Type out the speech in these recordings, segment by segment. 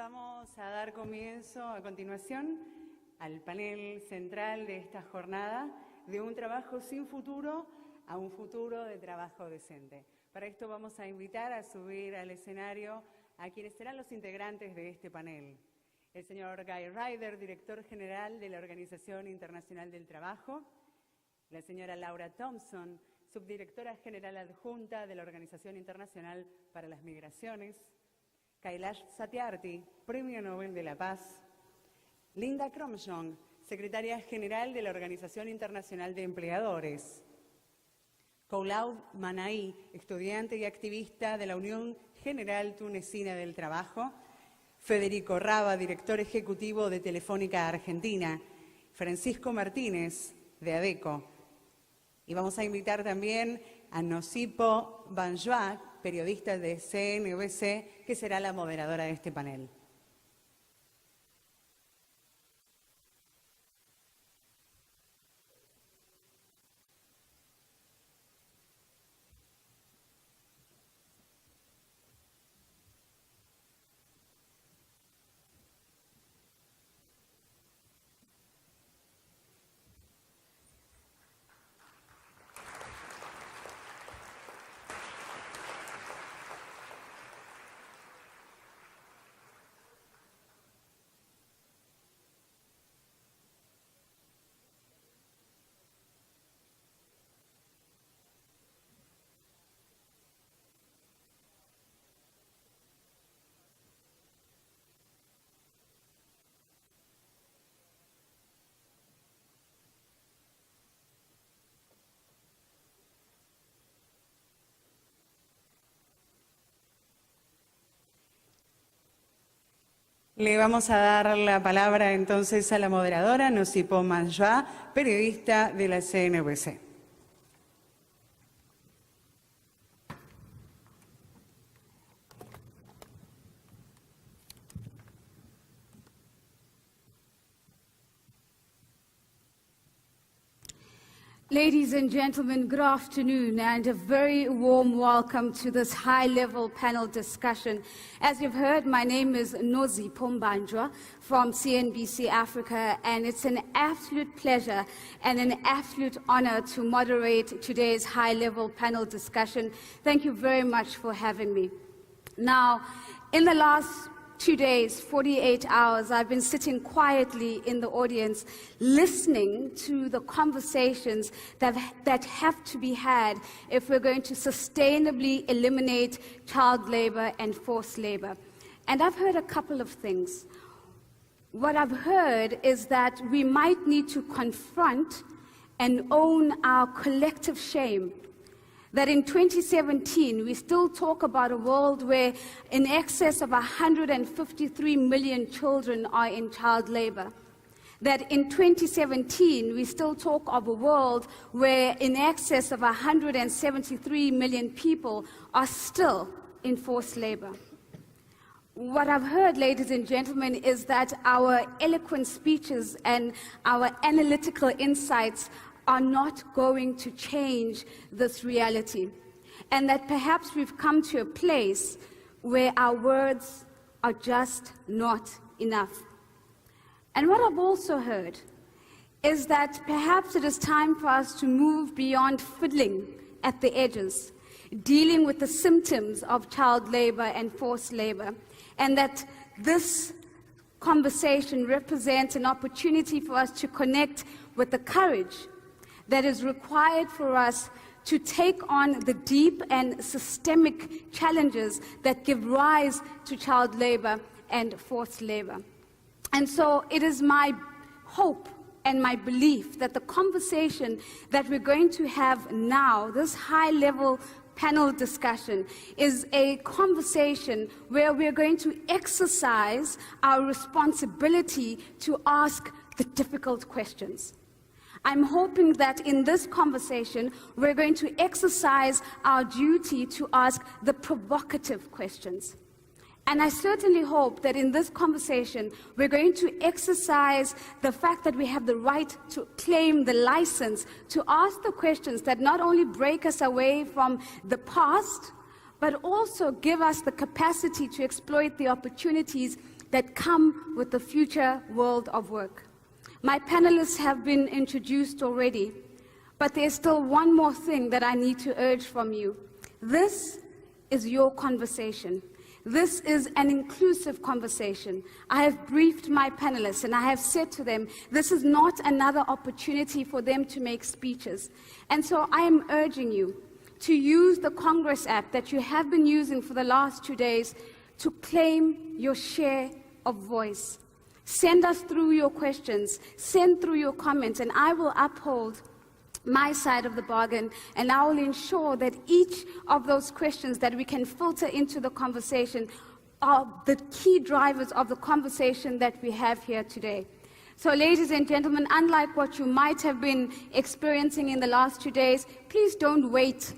Vamos a dar comienzo a continuación al panel central de esta jornada, de un trabajo sin futuro a un futuro de trabajo decente. Para esto vamos a invitar a subir al escenario a quienes serán los integrantes de este panel. El señor Guy Ryder, director general de la Organización Internacional del Trabajo, la señora Laura Thompson, subdirectora general adjunta de la Organización Internacional para las Migraciones, Kailash Satyarthi, Premio Nobel de la Paz, Linda Cromshaw, secretaria general de la Organización Internacional de Empleadores, Koulaud Manaí, estudiante y activista de la Unión General Tunecina del Trabajo, Federico Raba, director ejecutivo de Telefónica Argentina, Francisco Martínez, de ADECO. Y vamos a invitar también a Nosipo Banjoa, periodista de CNBC, que será la moderadora de este panel. Le vamos a dar la palabra entonces a la moderadora, Nosipo Banjoa, periodista de la CNBC. Ladies and gentlemen, good afternoon and a very warm welcome to this high-level panel discussion. As you've heard, my name is Nosipo Banjoa from CNBC Africa, and it's an absolute pleasure and an absolute honor to moderate today's high-level panel discussion. Thank you very much for having me. Now, in the last 2 days, 48 hours, I've been sitting quietly in the audience listening to the conversations that have to be had if we're going to sustainably eliminate child labor and forced labor. And I've heard a couple of things. What I've heard is that we might need to confront and own our collective shame. That in 2017, we still talk about a world where in excess of 153 million children are in child labor. That in 2017, we still talk of a world where in excess of 173 million people are still in forced labor. What I've heard, ladies and gentlemen, is that our eloquent speeches and our analytical insights are not going to change this reality, and that perhaps we've come to a place where our words are just not enough. And what I've also heard is that perhaps it is time for us to move beyond fiddling at the edges, dealing with the symptoms of child labor and forced labor, and that this conversation represents an opportunity for us to connect with the courage that is required for us to take on the deep and systemic challenges that give rise to child labor and forced labor. And so it is my hope and my belief that the conversation that we're going to have now, this high-level panel discussion, is a conversation where we're going to exercise our responsibility to ask the difficult questions. I'm hoping that in this conversation, we're going to exercise our duty to ask the provocative questions. And I certainly hope that in this conversation, we're going to exercise the fact that we have the right to claim the license to ask the questions that not only break us away from the past, but also give us the capacity to exploit the opportunities that come with the future world of work. My panelists have been introduced already, but there's still one more thing that I need to urge from you. This is your conversation. This is an inclusive conversation. I have briefed my panelists and I have said to them, this is not another opportunity for them to make speeches. And so I am urging you to use the Congress app that you have been using for the last 2 days to claim your share of voice. Send us through your questions, send through your comments, and I will uphold my side of the bargain, and I will ensure that each of those questions that we can filter into the conversation are the key drivers of the conversation that we have here today. So, ladies and gentlemen, unlike what you might have been experiencing in the last 2 days, please don't wait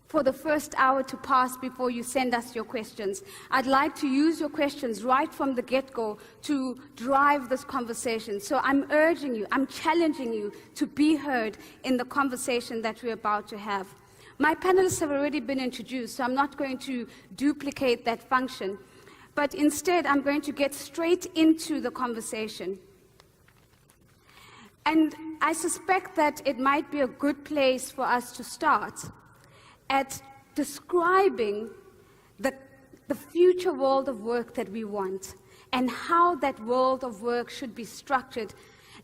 for the first hour to pass before you send us your questions. I'd like to use your questions right from the get-go to drive this conversation. So I'm urging you, I'm challenging you to be heard in the conversation that we're about to have. My panelists have already been introduced, so I'm not going to duplicate that function. But instead, I'm going to get straight into the conversation. And I suspect that it might be a good place for us to start at describing the future world of work that we want and how that world of work should be structured.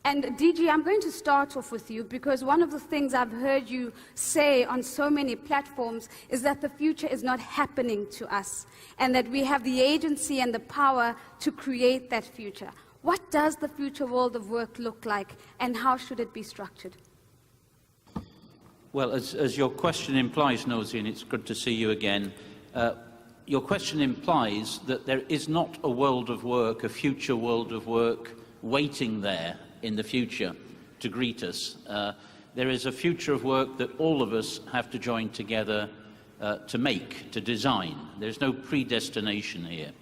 And DG, I'm going to start off with you because one of the things I've heard you say on so many platforms is that the future is not happening to us and that we have the agency and the power to create that future. What does the future world of work look like and how should it be structured? Well, as your question implies, Nosy, and it's good to see you again, your question implies that there is not a world of work, a future world of work, waiting there in the future to greet us. There is a future of work that all of us have to join together to make, to design. There's no predestination here.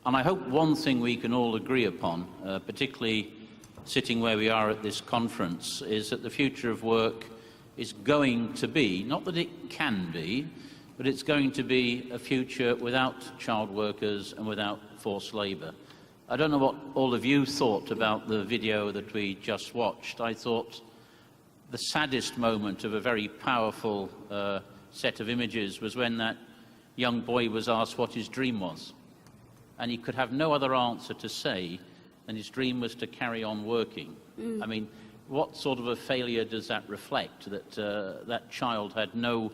And I hope one thing we can all agree upon, particularly sitting where we are at this conference, is that the future of work is going to be, not that it can be, but it's going to be a future without child workers and without forced labour. I don't know what all of you thought about the video that we just watched. I thought the saddest moment of a very powerful set of images was when that young boy was asked what his dream was. And he could have no other answer to say than his dream was to carry on working. I mean, what sort of a failure does that reflect, that that child had no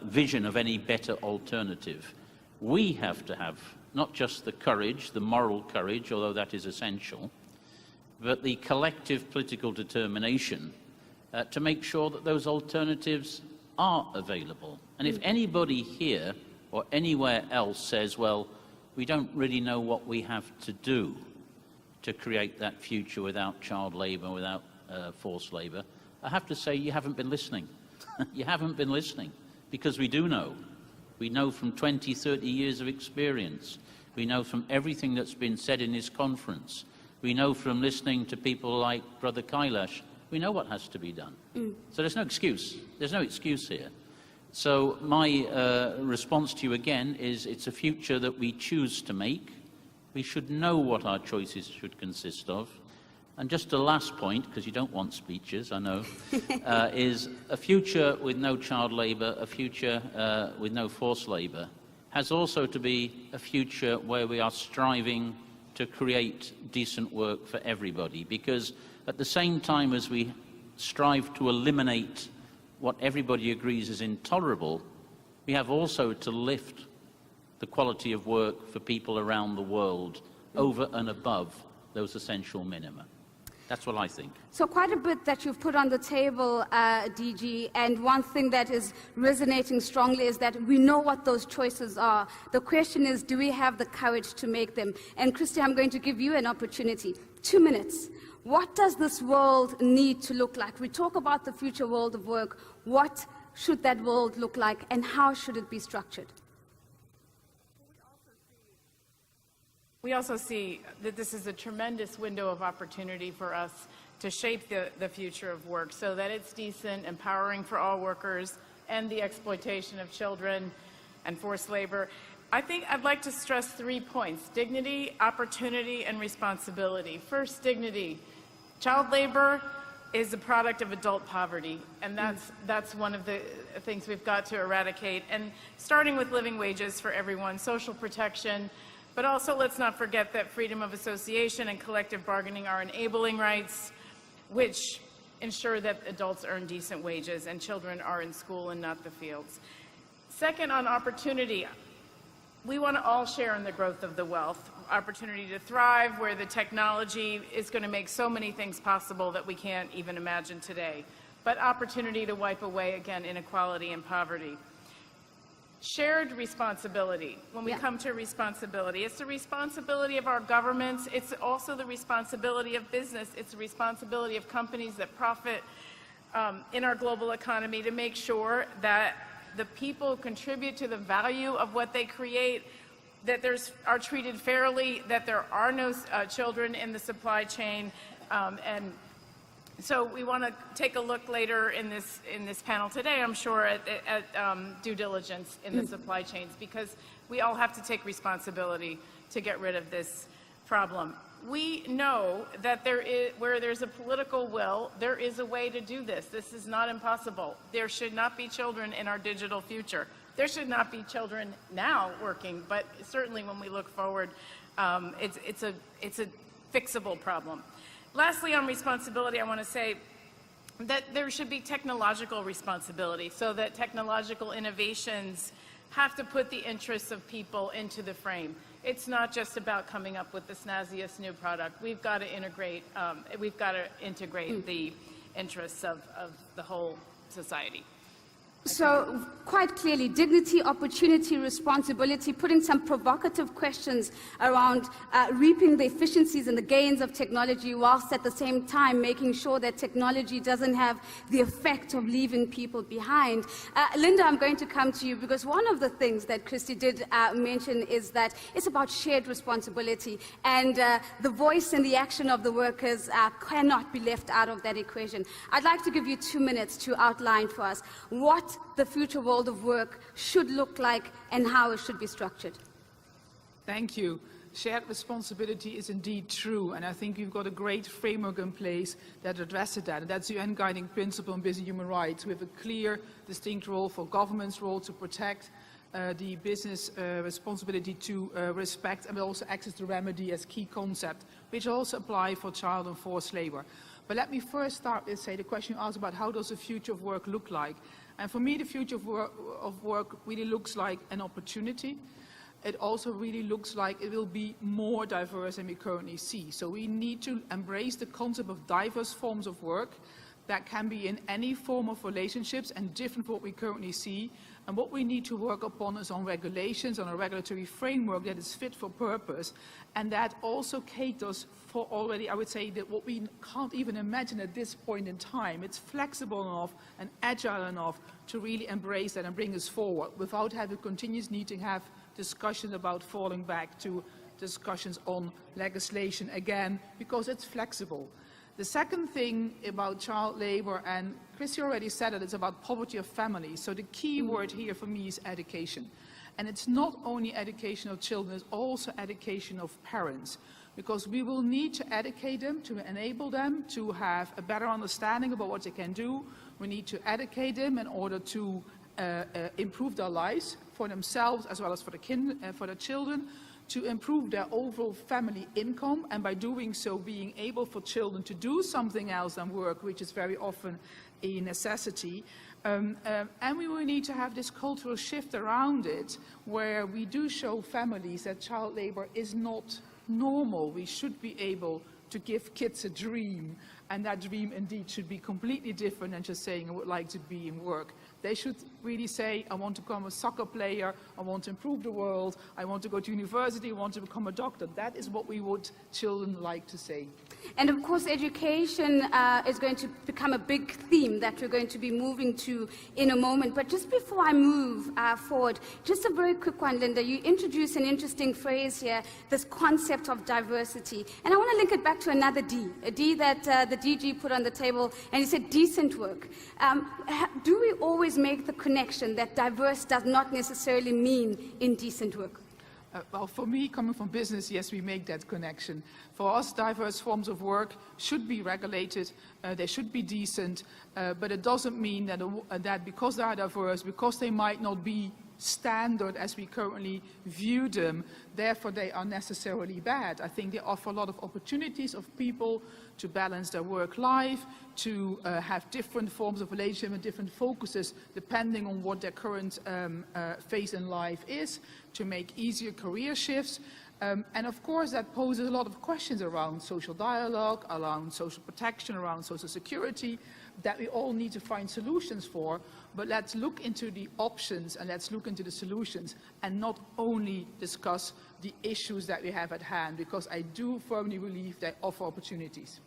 vision of any better alternative? We have to have not just the courage, the moral courage, although that is essential, but the collective political determination to make sure that those alternatives are available. And if anybody here or anywhere else says, well, we don't really know what we have to do to create that future without child labour, without forced labour, I have to say you haven't been listening. You haven't been listening, because we do know. We know from 20, 30 years of experience. We know from everything that's been said in this conference. We know from listening to people like Brother Kailash. We know what has to be done. So there's no excuse. There's no excuse here. So my response to you again is it's a future that we choose to make. We should know what our choices should consist of. And just a last point, because you don't want speeches, I know, is a future with no child labour, a future with no forced labour, has also to be a future where we are striving to create decent work for everybody. Because at the same time as we strive to eliminate what everybody agrees is intolerable, we have also to lift the quality of work for people around the world over and above those essential minima. That's what I think. So quite a bit that you've put on the table, DG, and one thing that is resonating strongly is that we know what those choices are. The question is, do we have the courage to make them? And Christy, I'm going to give you an opportunity. 2 minutes. What does this world need to look like? We talk about the future world of work. What should that world look like, and how should it be structured? We also see that this is a tremendous window of opportunity for us to shape the future of work so that it's decent, empowering for all workers, and the exploitation of children and forced labor. I think I'd like to stress 3 points: dignity, opportunity, and responsibility. First, dignity. Child labor is a product of adult poverty, and that's one of the things we've got to eradicate. And starting with living wages for everyone, social protection, but also let's not forget that freedom of association and collective bargaining are enabling rights, which ensure that adults earn decent wages and children are in school and not the fields. Second, on opportunity, we want to all share in the growth of the wealth, opportunity to thrive, where the technology is going to make so many things possible that we can't even imagine today, but opportunity to wipe away, again, inequality and poverty. Shared responsibility. When we come to responsibility, it's the responsibility of our governments, it's also the responsibility of business, it's the responsibility of companies that profit in our global economy to make sure that the people contribute to the value of what they create, that are treated fairly, that there are no children in the supply chain, and so we want to take a look later in this panel today, I'm sure, at due diligence in the supply chains, because we all have to take responsibility to get rid of this problem. We know that where there's a political will, there is a way to do this. This is not impossible. There should not be children in our digital future. There should not be children now working, but certainly when we look forward, it's a fixable problem. Lastly, on responsibility, I want to say that there should be technological responsibility, so that technological innovations have to put the interests of people into the frame. It's not just about coming up with the snazziest new product. We've got to integrate the interests of the whole society. So, quite clearly, dignity, opportunity, responsibility, putting some provocative questions around reaping the efficiencies and the gains of technology, whilst at the same time making sure that technology doesn't have the effect of leaving people behind. Linda, I'm going to come to you, because one of the things that Christy did mention is that it's about shared responsibility, and the voice and the action of the workers cannot be left out of that equation. I'd like to give you 2 minutes to outline for us what the future world of work should look like and how it should be structured. Thank you. Shared responsibility is indeed true, and I think we've got a great framework in place that addresses that, and that's the UN guiding principle on business human rights. We have a clear, distinct role for government's role to protect the business responsibility to respect, and also access to remedy as key concept, which also apply for child and forced labor. But let me first start with the question you asked about how does the future of work look like. And for me, the future of work really looks like an opportunity. It also really looks like it will be more diverse than we currently see. So we need to embrace the concept of diverse forms of work that can be in any form of relationships and different from what we currently see. And what we need to work upon is on regulations, on a regulatory framework that is fit for purpose, and that also caters for already, I would say, that what we can't even imagine at this point in time. It's flexible enough and agile enough to really embrace that and bring us forward without having continuous need to have discussions about falling back to discussions on legislation again, because it's flexible. The second thing about child labor, and Christy already said it, it's about poverty of families. So the key word here for me is education. And it's not only education of children, it's also education of parents. Because we will need to educate them, to enable them to have a better understanding about what they can do. We need to educate them in order to improve their lives for themselves as well as for the children, to improve their overall family income, and by doing so being able for children to do something else than work, which is very often a necessity. And we will need to have this cultural shift around it, where we do show families that child labor is not normal. We should be able to give kids a dream, and that dream indeed should be completely different than just saying I would like to be in work. They should really say, I want to become a soccer player, I want to improve the world, I want to go to university, I want to become a doctor. That is what we would children like to say. And of course, education is going to become a big theme that we're going to be moving to in a moment. But just before I move forward, just a very quick one, Linda. You introduced an interesting phrase here, this concept of diversity. And I want to link it back to another D, a D that the DG put on the table, and he said decent work. Do we always make the connection connection that diverse does not necessarily mean indecent work? Well, for me, coming from business, yes, we make that connection. For us, diverse forms of work should be regulated, they should be decent, but it doesn't mean that because they are diverse, because they might not be standard as we currently view them, therefore they are necessarily bad. I think they offer a lot of opportunities of people to balance their work life, to have different forms of relationship and different focuses depending on what their current phase in life is, to make easier career shifts. And of course that poses a lot of questions around social dialogue, around social protection, around social security, that we all need to find solutions for. But let's look into the options and let's look into the solutions and not only discuss the issues that we have at hand, because I do firmly believe they offer opportunities.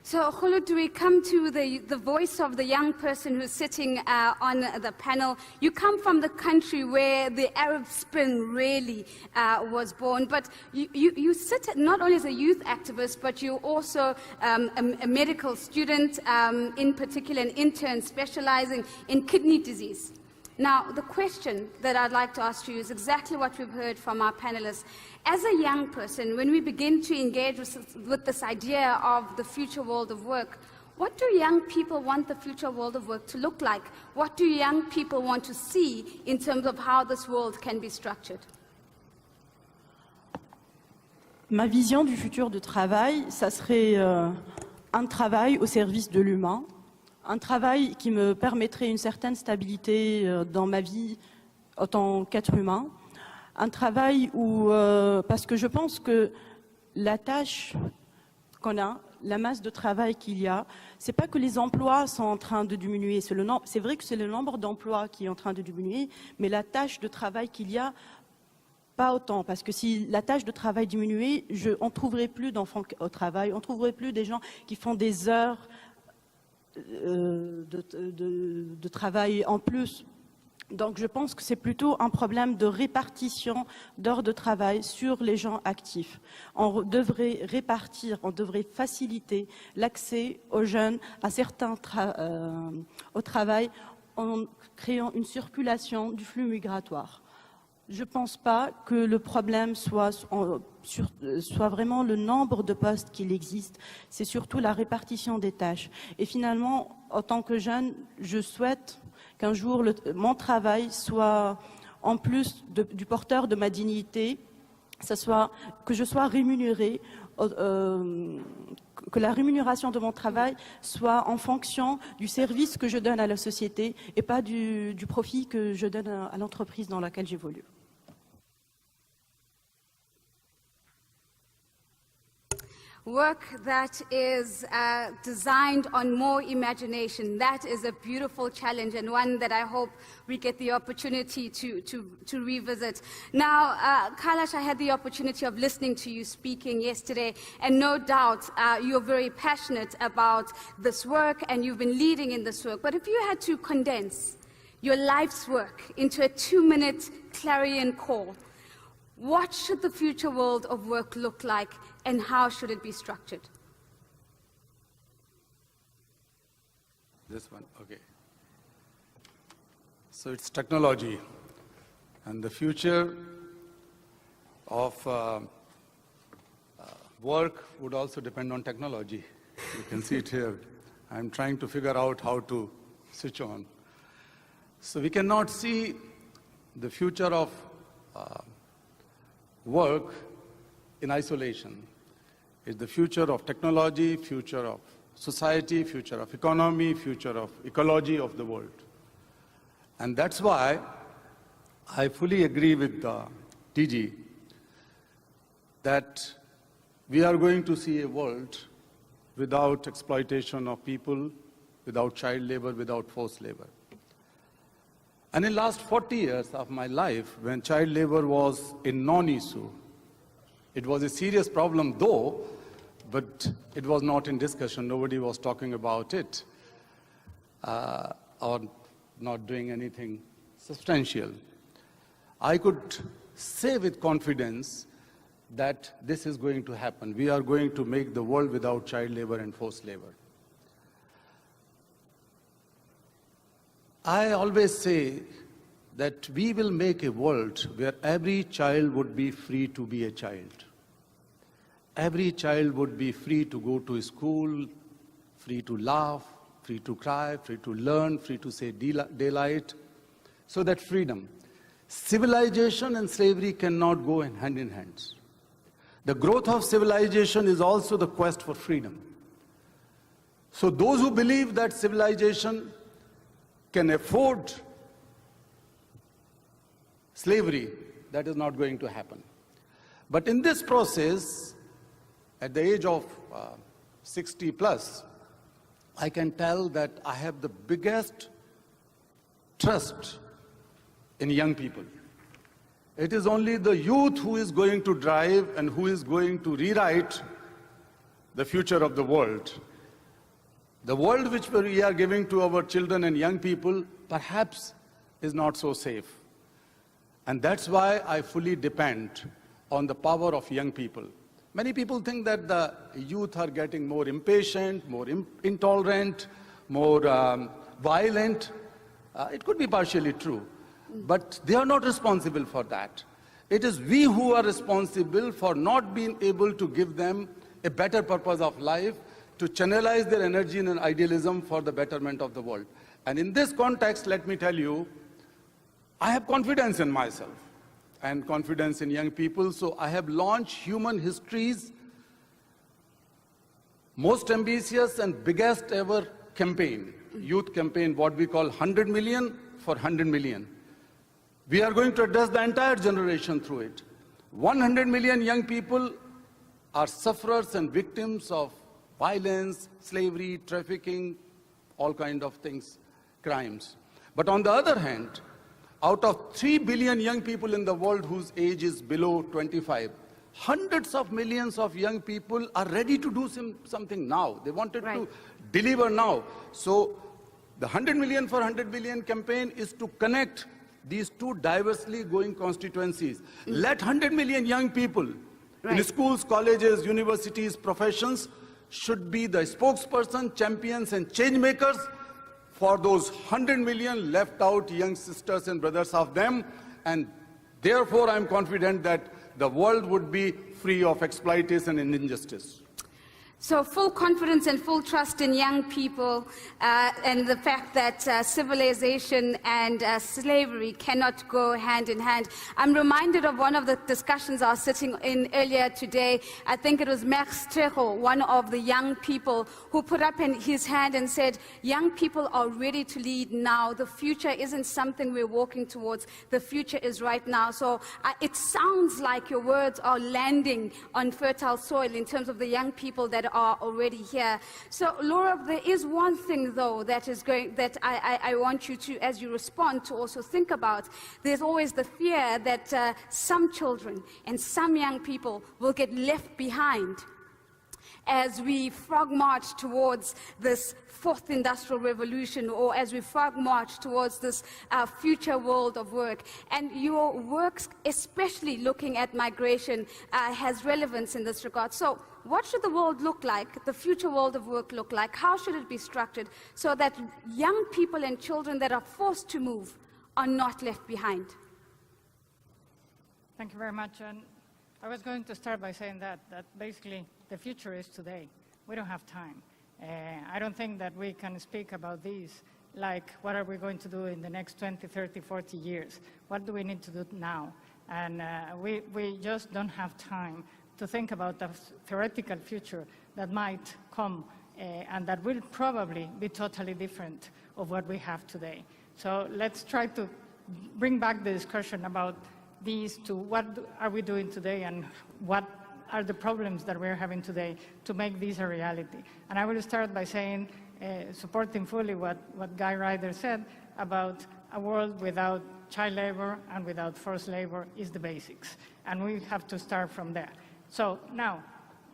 So, Khulud, do we come to the voice of the young person who's sitting on the panel? You come from the country where the Arab Spring really was born, but you sit not only as a youth activist, but you're also a medical student, in particular an intern specializing in kidney disease. Now, the question that I'd like to ask you is exactly what we've heard from our panelists. As a young person, when we begin to engage with this idea of the future world of work, what do young people want the future world of work to look like? What do young people want to see in terms of how this world can be structured? Ma vision du futur du travail, ça serait un travail au service de l'humain, un travail qui me permettrait une certaine stabilité dans ma vie en tant qu'être humain, un travail où, parce que je pense que la tâche qu'on a, la masse de travail qu'il y a, c'est pas que les emplois sont en train de diminuer, c'est vrai que c'est le nombre d'emplois qui est en train de diminuer, mais la tâche de travail qu'il y a, pas autant, parce que si la tâche de travail diminuait, on ne trouverait plus d'enfants au travail, on ne trouverait plus des gens qui font des heures de travail en plus. Donc je pense que c'est plutôt un problème de répartition d'heures de travail sur les gens actifs. On devrait répartir, on devrait faciliter l'accès aux jeunes à certains au travail en créant une circulation du flux migratoire. Je ne pense pas que le problème soit vraiment le nombre de postes qu'il existe, c'est surtout la répartition des tâches. Et finalement, en tant que jeune, je souhaite qu'un jour mon travail soit, en plus du porteur de ma dignité, que je sois rémunérée, que la rémunération de mon travail soit en fonction du service que je donne à la société et pas du profit que je donne à l'entreprise dans laquelle j'évolue. Work that is designed on more imagination. That is a beautiful challenge and one that I hope we get the opportunity to revisit. Now, Kailash, I had the opportunity of listening to you speaking yesterday, and no doubt you're very passionate about this work and you've been leading in this work. But if you had to condense your life's work into a 2-minute clarion call, what should the future world of work look like and how should it be structured? This one, okay. So it's technology, and the future of work would also depend on technology. You can see it here. I'm trying to figure out how to switch on. So we cannot see the future of work in isolation. It's the future of technology, future of society, future of economy, future of ecology of the world. And that's why I fully agree with TG that we are going to see a world without exploitation of people, without child labor, without forced labor. And in the last 40 years of my life, when child labor was a non-issue, it was a serious problem though, but it was not in discussion. Nobody was talking about it or not doing anything substantial. I could say with confidence that this is going to happen. We are going to make the world without child labor and forced labor. I always say that we will make a world where every child would be free to be a child. Every child would be free to go to school, free to laugh, free to cry, free to learn, free to say daylight. So that freedom. Civilization and slavery cannot go hand in hand. The growth of civilization is also the quest for freedom. So those who believe that civilization can afford slavery, that is not going to happen. But in this process, at the age of 60 plus, I can tell that I have the biggest trust in young people. It is only the youth who is going to drive and who is going to rewrite the future of the world. The world which we are giving to our children and young people perhaps is not so safe. And that's why I fully depend on the power of young people. Many people think that the youth are getting more impatient, more intolerant, more violent. It could be partially true, but they are not responsible for that. It is we who are responsible for not being able to give them a better purpose of life, to channelize their energy and idealism for the betterment of the world. And in this context, let me tell you, I have confidence in myself and confidence in young people, so I have launched Human History's most ambitious and biggest ever campaign, youth campaign, what we call 100 million for 100 million. We are going to address the entire generation through it. 100 million young people are sufferers and victims of violence, slavery, trafficking, all kinds of things, crimes. But on the other hand, out of 3 billion young people in the world whose age is below 25, hundreds of millions of young people are ready to do something now. They wanted to deliver now. So the 100 million for 100 billion campaign is to connect these two diversely going constituencies. Let 100 million young people in schools, colleges, universities, professions should be the spokesperson, champions, and change makers for those 100 million left out young sisters and brothers of them. And therefore, I'm confident that the world would be free of exploitation and injustice. So full confidence and full trust in young people and the fact that civilization and slavery cannot go hand in hand. I'm reminded of one of the discussions I was sitting in earlier today. I think it was Max Trejo, one of the young people, who put up his hand and said, young people are ready to lead now. The future isn't something we're walking towards. The future is right now. So it sounds like your words are landing on fertile soil in terms of the young people that are already here. So, Laura, there is one thing, though, that I want you to, as you respond, to also think about. There's always the fear that some children and some young people will get left behind as we frog march towards this fourth industrial revolution, or as we frog march towards this future world of work. And your work, especially looking at migration, has relevance in this regard. So what should the world look like, the future world of work look like? How should it be structured so that young people and children that are forced to move are not left behind? Thank you very much. And I was going to start by saying that basically the future is today. We don't have time. I don't think that we can speak about this like what are we going to do in the next 20, 30, 40 years? What do we need to do now? And we just don't have time to think about a theoretical future that might come and that will probably be totally different of what we have today. So let's try to bring back the discussion about these to what are we doing today and what are the problems that we're having today to make this a reality. And I will start by saying, supporting fully what Guy Ryder said about a world without child labor and without forced labor is the basics. And we have to start from there. So now,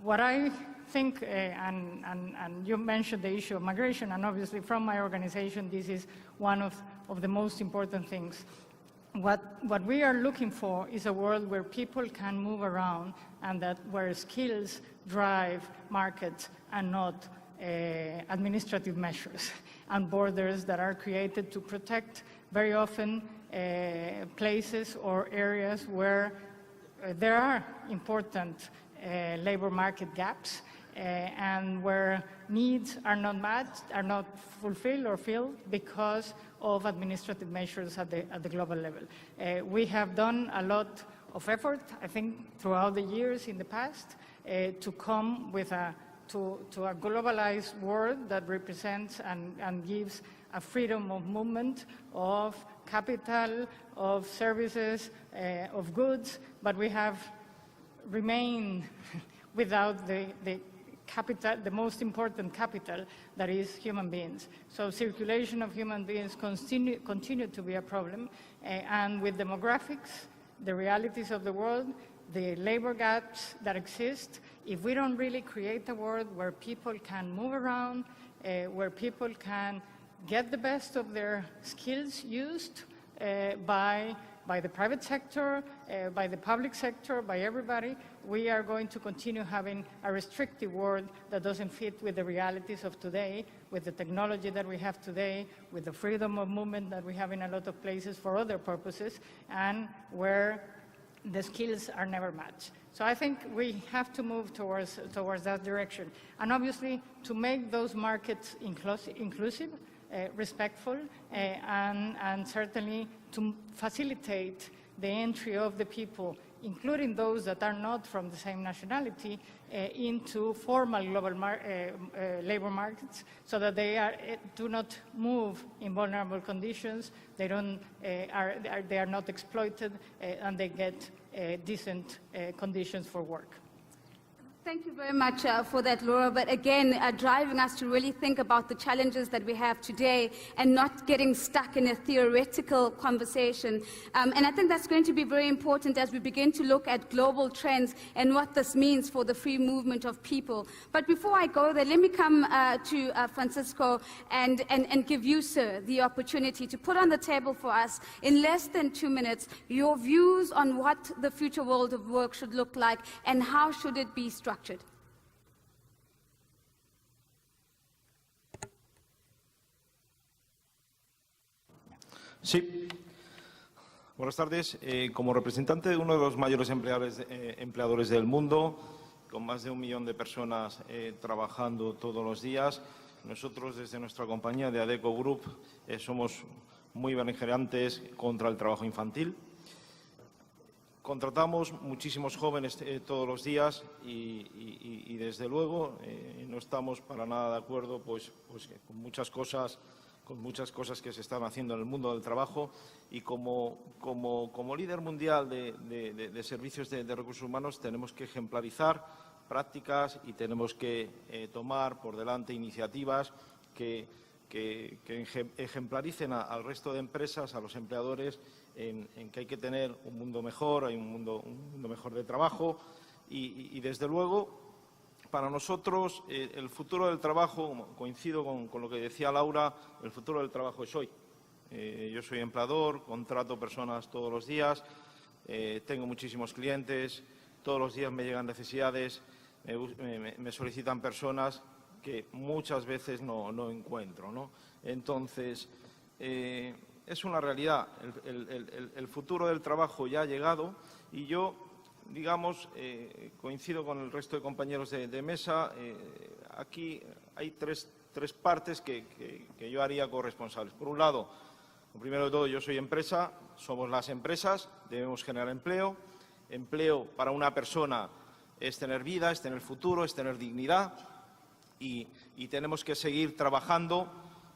what I think, and you mentioned the issue of migration, and obviously from my organization, this is one of the most important things. What we are looking for is a world where people can move around and where skills drive markets and not administrative measures and borders that are created to protect very often places or areas where there are important labor market gaps and where needs are not matched, are not fulfilled or filled because of administrative measures at the global level. We have done a lot of effort, I think, throughout the years in the past to come with to a globalized world that represents and gives a freedom of movement of capital, of services, of goods, but we have remained without the capital, the most important capital, that is human beings. So circulation of human beings continue to be a problem, and with demographics, the realities of the world, the labor gaps that exist, if we don't really create a world where people can move around, where people can get the best of their skills used by the private sector, by the public sector, by everybody, we are going to continue having a restrictive world that doesn't fit with the realities of today, with the technology that we have today, with the freedom of movement that we have in a lot of places for other purposes, and where the skills are never matched. So I think we have to move towards that direction. And obviously, to make those markets inclusive, respectful, and certainly to facilitate the entry of the people, including those that are not from the same nationality, into formal global labor markets, so that they do not move in vulnerable conditions, they are not exploited, and they get decent conditions for work. Thank you very much for that, Laura. But again, driving us to really think about the challenges that we have today and not getting stuck in a theoretical conversation. And I think that's going to be very important as we begin to look at global trends and what this means for the free movement of people. But before I go there, let me come to Francisco and give you, sir, the opportunity to put on the table for us in less than 2 minutes your views on what the future world of work should look like and how should it be structured. Sí. Buenas tardes. Como representante de uno de los mayores empleadores del mundo, con más de 1 millón de personas trabajando todos los días, nosotros desde nuestra compañía de Adecco Group somos muy beligerantes contra el trabajo infantil. Contratamos muchísimos jóvenes todos los días y desde luego no estamos para nada de acuerdo pues con muchas cosas que se están haciendo en el mundo del trabajo, y como líder mundial de servicios de recursos humanos tenemos que ejemplarizar prácticas y tenemos que tomar por delante iniciativas que ejemplaricen al resto de empresas, a los empleadores, en que hay que tener un mundo mejor, hay un mundo mejor de trabajo y desde luego, para nosotros el futuro del trabajo, coincido con lo que decía Laura, el futuro del trabajo es hoy. Yo soy empleador, contrato personas todos los días, tengo muchísimos clientes, todos los días me llegan necesidades, me solicitan personas que muchas veces no encuentro, ¿no? Entonces, es una realidad. El futuro del trabajo ya ha llegado y yo, digamos, coincido con el resto de compañeros de mesa. Aquí hay tres partes que yo haría corresponsables. Por un lado, lo primero de todo, yo soy empresa, somos las empresas, debemos generar empleo. Empleo para una persona es tener vida, es tener futuro, es tener dignidad y tenemos que seguir trabajando,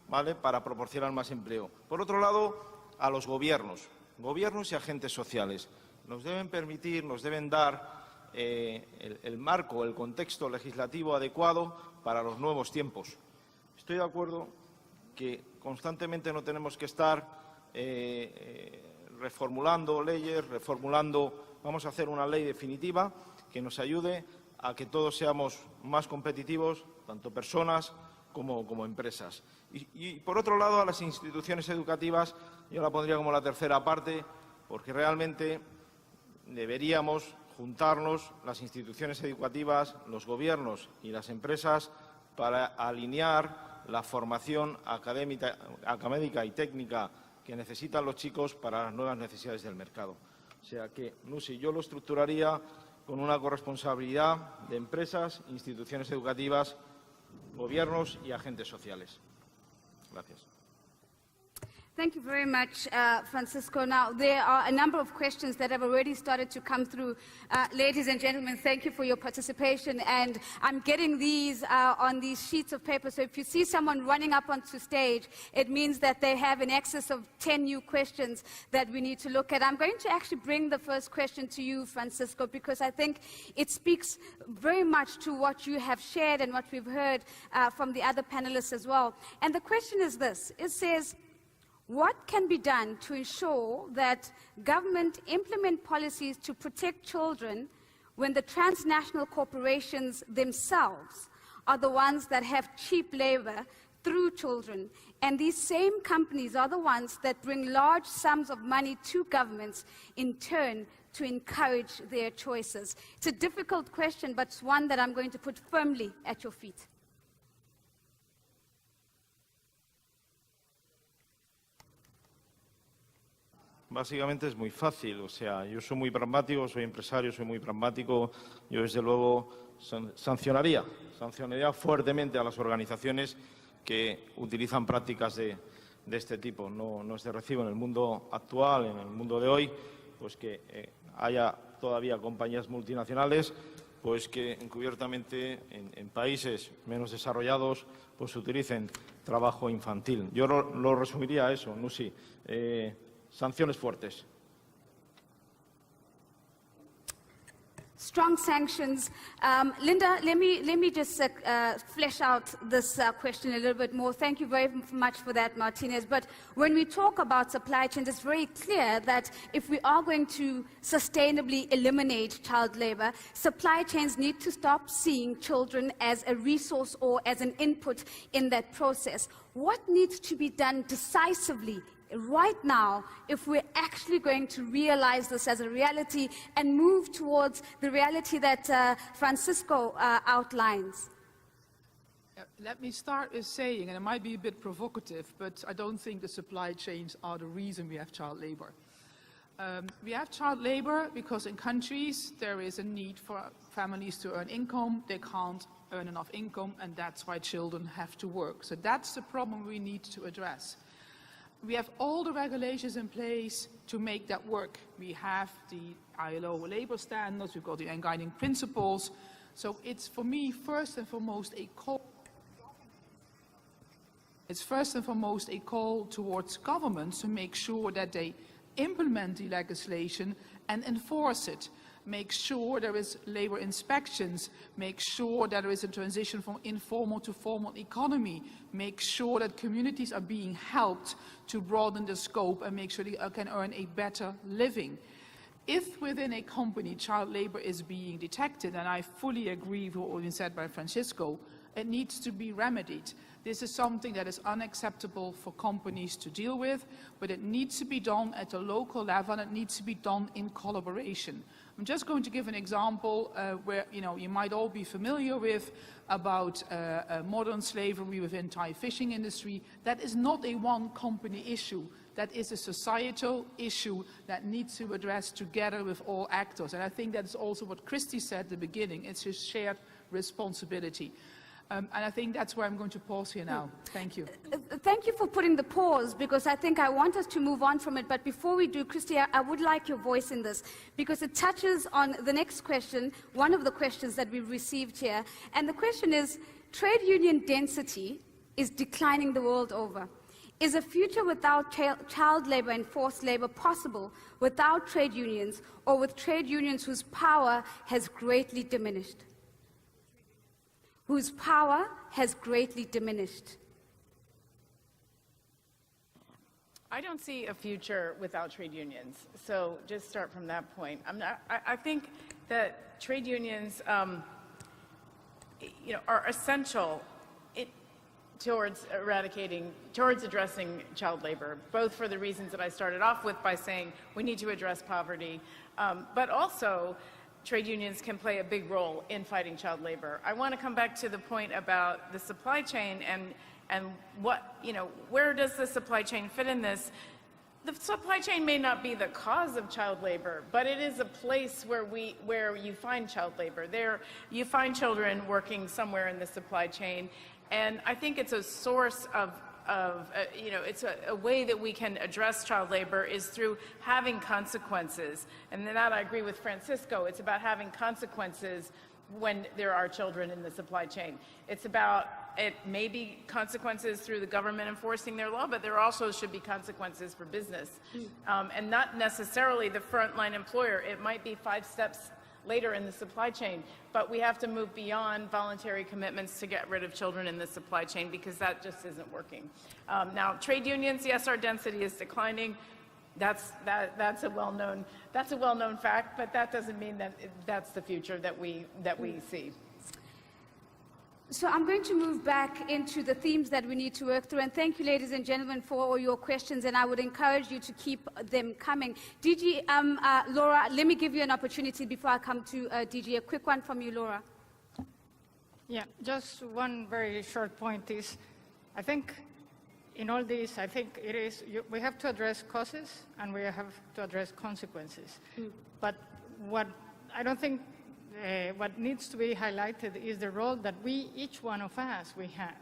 ¿vale?, para proporcionar más empleo. Por otro lado, a los gobiernos y agentes sociales. Nos deben permitir, nos deben dar el marco, el contexto legislativo adecuado para los nuevos tiempos. Estoy de acuerdo que constantemente no tenemos que estar reformulando leyes, vamos a hacer una ley definitiva que nos ayude a que todos seamos más competitivos, tanto personas como empresas. Y por otro lado, a las instituciones educativas, yo la pondría como la tercera parte, porque realmente deberíamos juntarnos las instituciones educativas, los gobiernos y las empresas para alinear la formación académica y técnica que necesitan los chicos para las nuevas necesidades del mercado. O sea que, Nusi, yo lo estructuraría con una corresponsabilidad de empresas, instituciones educativas, gobiernos y agentes sociales. Gracias. Thank you very much, Francisco. Now, there are a number of questions that have already started to come through. Ladies and gentlemen, thank you for your participation. And I'm getting these on these sheets of paper. So if you see someone running up onto stage, it means that they have in excess of 10 new questions that we need to look at. I'm going to actually bring the first question to you, Francisco, because I think it speaks very much to what you have shared and what we've heard from the other panelists as well. And the question is this. It says, what can be done to ensure that government implement policies to protect children when the transnational corporations themselves are the ones that have cheap labor through children, and these same companies are the ones that bring large sums of money to governments in turn to encourage their choices? It's a difficult question, but it's one that I'm going to put firmly at your feet. Básicamente es muy fácil, o sea, yo soy muy pragmático, soy empresario, soy muy pragmático. Yo, desde luego, sancionaría fuertemente a las organizaciones que utilizan prácticas de este tipo. No es de recibo en el mundo actual, en el mundo de hoy, pues que haya todavía compañías multinacionales pues que encubiertamente en países menos desarrollados pues utilicen trabajo infantil. Yo lo resumiría a eso, Nusi. Sanciones fuertes. Strong sanctions. Linda, let me just flesh out this question a little bit more. Thank you very much for that, Martinez. But when we talk about supply chains, it's very clear that if we are going to sustainably eliminate child labor, supply chains need to stop seeing children as a resource or as an input in that process. What needs to be done decisively right now if we're actually going to realize this as a reality and move towards the reality that Francisco outlines? Let me start with saying, and it might be a bit provocative, but I don't think the supply chains are the reason we have child labor. We have child labor because in countries there is a need for families to earn income. They can't earn enough income, and that's why children have to work. So that's the problem we need to address. We have all the regulations in place to make that work. We have the ILO labor standards, we've got the guiding principles. So it's, for me, first and foremost a call. It's first and foremost a call towards governments to make sure that they implement the legislation and enforce it. Make sure there is labor inspections, make sure that there is a transition from informal to formal economy, make sure that communities are being helped to broaden the scope and make sure they can earn a better living. If within a company child labor is being detected, and I fully agree with what was said by Francisco, it needs to be remedied. This is something that is unacceptable for companies to deal with, but it needs to be done at a local level and it needs to be done in collaboration. I'm just going to give an example where you might all be familiar with about modern slavery within Thai fishing industry. That is not a one company issue. That is a societal issue that needs to address together with all actors. And I think that's also what Christy said at the beginning. It's a shared responsibility. And I think that's where I'm going to pause here now. Thank you. Thank you for putting the pause, because I think I want us to move on from it. But before we do, Christy, I would like your voice in this, because it touches on the next question, one of the questions that we've received here. And the question is, trade union density is declining the world over. Is a future without child labor and forced labor possible without trade unions, or with trade unions whose power has greatly diminished? Whose power has greatly diminished. I don't see a future without trade unions. So just start from that point. I think that trade unions, are essential towards addressing child labor, both for the reasons that I started off with by saying we need to address poverty, but also trade unions can play a big role in fighting child labor. I want to come back to the point about the supply chain and what, where does the supply chain fit in this? The supply chain may not be the cause of child labor, but it is a place where you find child labor. There, you find children working somewhere in the supply chain, and I think it's a source of it's a way that we can address child labor is through having consequences. And that I agree with Francisco. It's about having consequences when there are children in the supply chain. It's about, it may be consequences through the government enforcing their law, but there also should be consequences for business. And not necessarily the frontline employer. It might be 5 steps later in the supply chain, but we have to move beyond voluntary commitments to get rid of children in the supply chain because that just isn't working. Now, trade unions, yes, our density is declining. That's a well-known fact, but that doesn't mean that that's the future that we see. So I'm going to move back into the themes that we need to work through. And thank you, ladies and gentlemen, for all your questions. And I would encourage you to keep them coming. DG, Laura, let me give you an opportunity before I come to DG. A quick one from you, Laura. Yeah, just one very short point is, I think in all this, I think it is, we have to address causes and we have to address consequences. But what I don't think what needs to be highlighted is the role that each one of us, we have.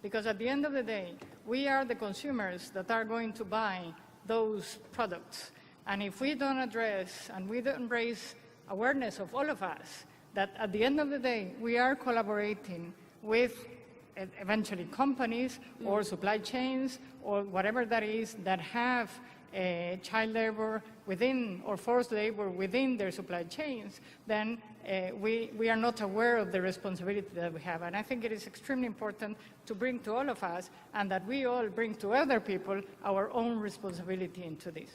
Because at the end of the day, we are the consumers that are going to buy those products. And if we don't address and we don't raise awareness of all of us, that at the end of the day, we are collaborating with eventually companies or supply chains or whatever that is that have child labor within or forced labor within their supply chains, then we are not aware of the responsibility that we have. And I think it is extremely important to bring to all of us and that we all bring to other people our own responsibility into this.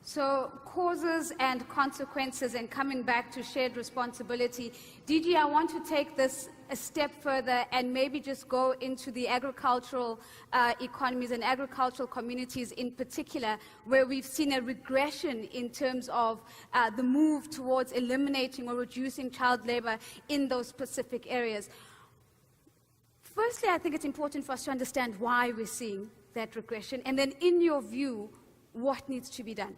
So causes and consequences, and coming back to shared responsibility. DG, I want to take this a step further and maybe just go into the agricultural economies and agricultural communities in particular, where we've seen a regression in terms of the move towards eliminating or reducing child labor in those specific areas. Firstly, I think it's important for us to understand why we're seeing that regression, and then in your view, what needs to be done?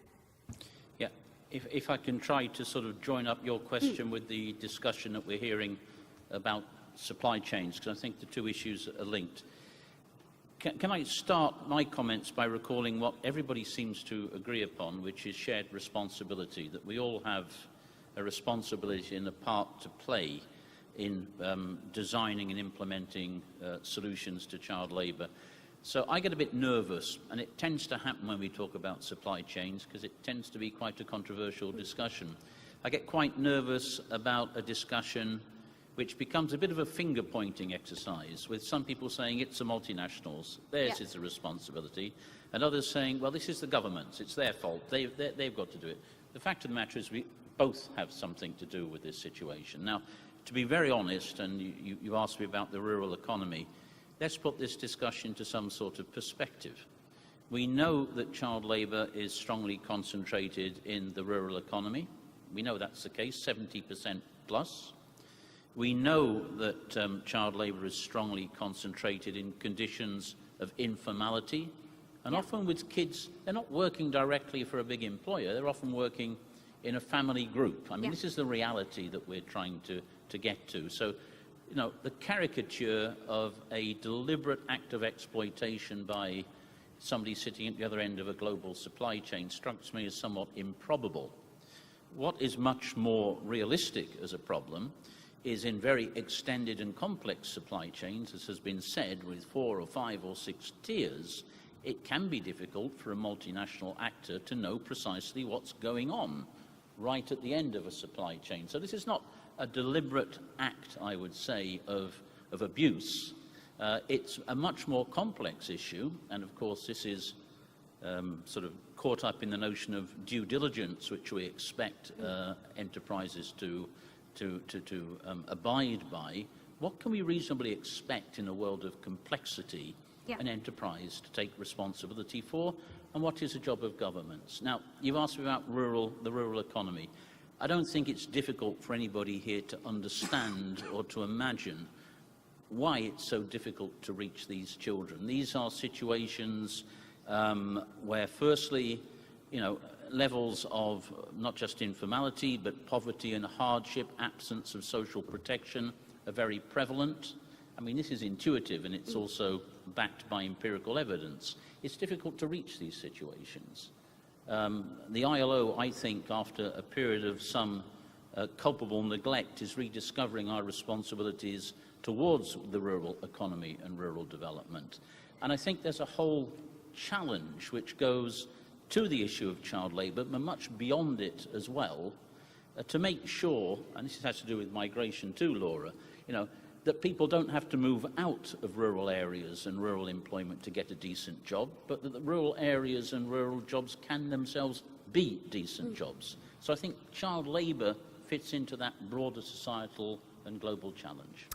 Yeah, if I can try to sort of join up your question with the discussion that we're hearing about supply chains, because I think the two issues are linked. Can I start my comments by recalling what everybody seems to agree upon, which is shared responsibility, that we all have a responsibility and a part to play in designing and implementing solutions to child labour. So I get a bit nervous, and it tends to happen when we talk about supply chains, because it tends to be quite a controversial discussion. I get quite nervous about a discussion which becomes a bit of a finger-pointing exercise, with some people saying it's the multinationals, theirs is the responsibility, and others saying, well, this is the government's, it's their fault, they've got to do it. The fact of the matter is we both have something to do with this situation. Now, to be very honest, and you asked me about the rural economy, let's put this discussion to some sort of perspective. We know that child labour is strongly concentrated in the rural economy. We know that's the case, 70% plus. We know that child labour is strongly concentrated in conditions of informality, and often with kids, they're not working directly for a big employer, they're often working in a family group. I mean, this is the reality that we're trying to get to. So, you know, the caricature of a deliberate act of exploitation by somebody sitting at the other end of a global supply chain strikes me as somewhat improbable. What is much more realistic as a problem is in very extended and complex supply chains, as has been said, with 4 or 5 or 6 tiers, it can be difficult for a multinational actor to know precisely what's going on right at the end of a supply chain. So this is not a deliberate act, I would say, of abuse. It's a much more complex issue, and of course this is sort of caught up in the notion of due diligence, which we expect enterprises to abide by. What can we reasonably expect in a world of complexity an enterprise to take responsibility for, and what is the job of governments? Now, you've asked me about the rural economy. I don't think it's difficult for anybody here to understand or to imagine why it's so difficult to reach these children. These are situations where, firstly, levels of not just informality, but poverty and hardship, absence of social protection are very prevalent. I mean, this is intuitive and it's also backed by empirical evidence. It's difficult to reach these situations. The ILO, I think, after a period of some culpable neglect, is rediscovering our responsibilities towards the rural economy and rural development. And I think there's a whole challenge which goes to the issue of child labour, but much beyond it as well, to make sure, and this has to do with migration too, Laura, that people don't have to move out of rural areas and rural employment to get a decent job, but that the rural areas and rural jobs can themselves be decent jobs. So I think child labour fits into that broader societal and global challenge.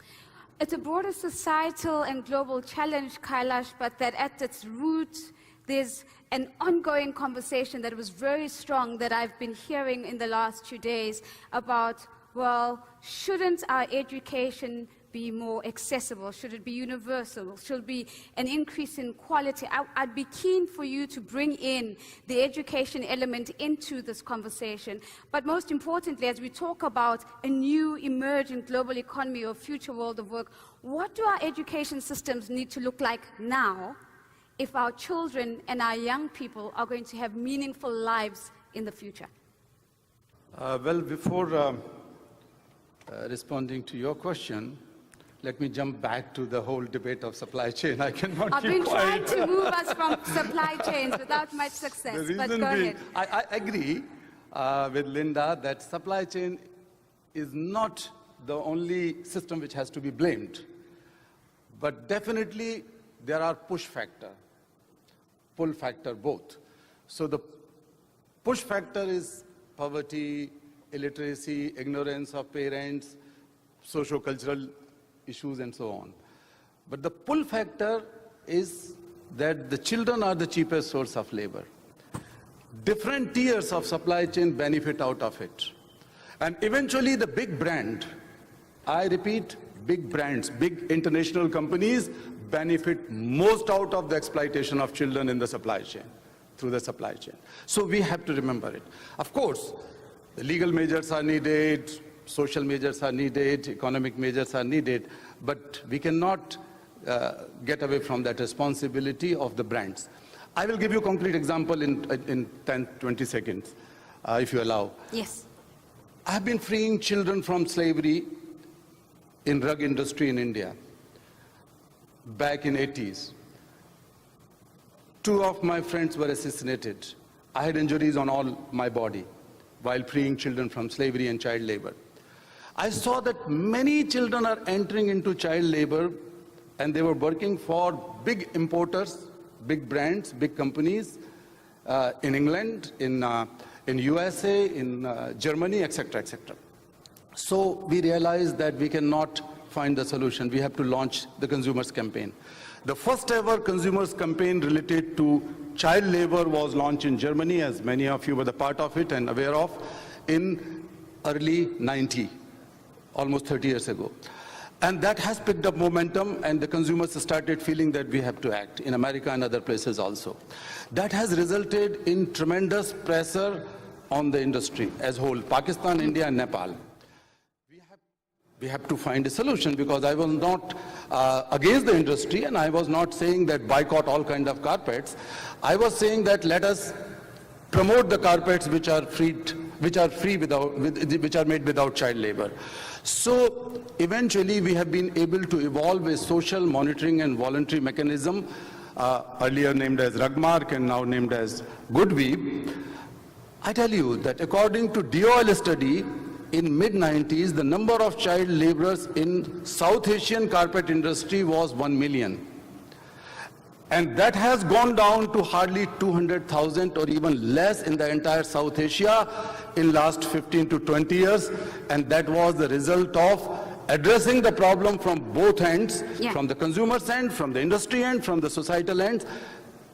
It's a broader societal and global challenge, Kailash, but that at its root, there's an ongoing conversation that was very strong that I've been hearing in the last 2 days about, well, shouldn't our education be more accessible? Should it be universal? Should it be an increase in quality? I'd be keen for you to bring in the education element into this conversation. But most importantly, as we talk about a new emerging global economy or future world of work, what do our education systems need to look like now if our children and our young people are going to have meaningful lives in the future? Well, before responding to your question, let me jump back to the whole debate of supply chain. I cannot I've keep been quiet. trying to move us from supply chains without much success, but go ahead. I agree with Linda that supply chain is not the only system which has to be blamed. But definitely there are push factor, pull factor both. So the push factor is poverty, illiteracy, ignorance of parents, socio-cultural issues and so on. But the pull factor is that the children are the cheapest source of labor. Different tiers of supply chain benefit out of it. And eventually the big brand, I repeat, big brands, big international companies benefit most out of the exploitation of children in the supply chain, through the supply chain. So we have to remember it. Of course, the legal measures are needed, social measures are needed, economic measures are needed, but we cannot get away from that responsibility of the brands. I will give you a concrete example in 10, 20 seconds, if you allow. Yes. I have been freeing children from slavery in rug industry in India back in 80s. 2 of my friends were assassinated. I had injuries on all my body while freeing children from slavery and child labor. I saw that many children are entering into child labor and they were working for big importers, big brands, big companies in England, in USA, in Germany, etc., etc. So we realized that we cannot find the solution. We have to launch the consumers campaign. The first ever consumers campaign related to child labor was launched in Germany, as many of you were the part of it and aware of, in early 90, almost 30 years ago. And that has picked up momentum, and the consumers started feeling that we have to act, in America and other places also. That has resulted in tremendous pressure on the industry as a whole, Pakistan, India, and Nepal. We have to find a solution, because I was not against the industry, and I was not saying that boycott all kind of carpets. I was saying that let us promote the carpets which are which are made without child labor. So eventually we have been able to evolve a social monitoring and voluntary mechanism, earlier named as Rugmark and now named as Goodweave. I tell you that according to DOL study, in mid-90s, the number of child laborers in South Asian carpet industry was 1 million. And that has gone down to hardly 200,000 or even less in the entire South Asia in last 15 to 20 years. And that was the result of addressing the problem from both ends, from the consumer's end, from the industry end, from the societal end.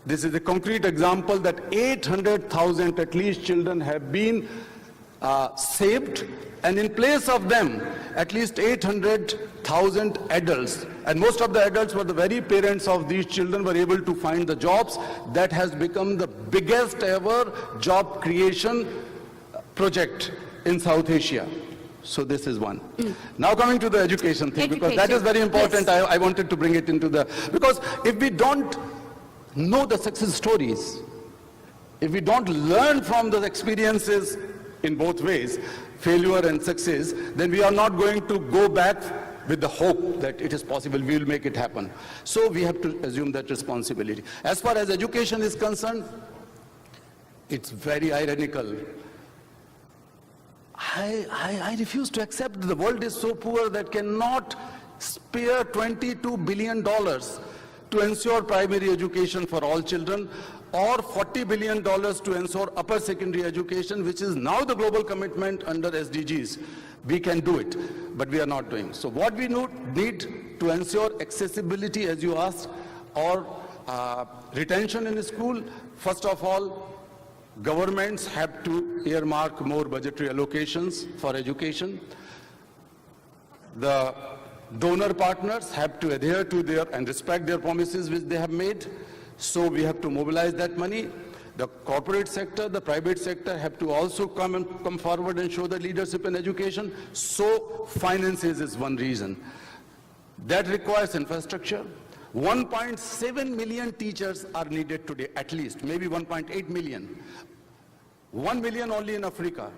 This is a concrete example that 800,000 at least children have been saved, and in place of them, at least 800,000 adults, and most of the adults were the very parents of these children, were able to find the jobs. That has become the biggest ever job creation project in South Asia. So this is one. Now coming to the education thing, because that is very important. Yes. I wanted to bring it into the, because if we don't know the success stories, if we don't learn from the experiences in both ways, failure and success, then we are not going to go back with the hope that it is possible, we will make it happen. So we have to assume that responsibility. As far as education is concerned, it's very ironical. I refuse to accept that the world is so poor that cannot spare $22 billion to ensure primary education for all children, or $40 billion to ensure upper secondary education, which is now the global commitment under SDGs. We can do it, but we are not doing. So what we need to ensure accessibility, as you asked, or retention in school, first of all, governments have to earmark more budgetary allocations for education. The donor partners have to adhere to their and respect their promises which they have made. So we have to mobilize that money. The corporate sector, the private sector have to also come forward and show the leadership in education. So finances is one reason. That requires infrastructure. 1.7 million teachers are needed today, at least, maybe 1.8 million. 1 million only in Africa.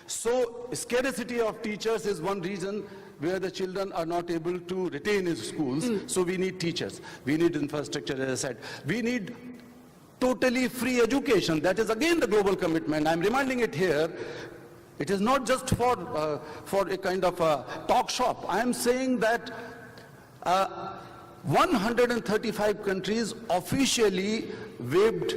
So scarcity of teachers is one reason where the children are not able to retain in schools. So we need teachers. We need infrastructure, as I said. We need totally free education. That is again the global commitment. I'm reminding it here. It is not just for a kind of a talk shop. I am saying that 135 countries officially waived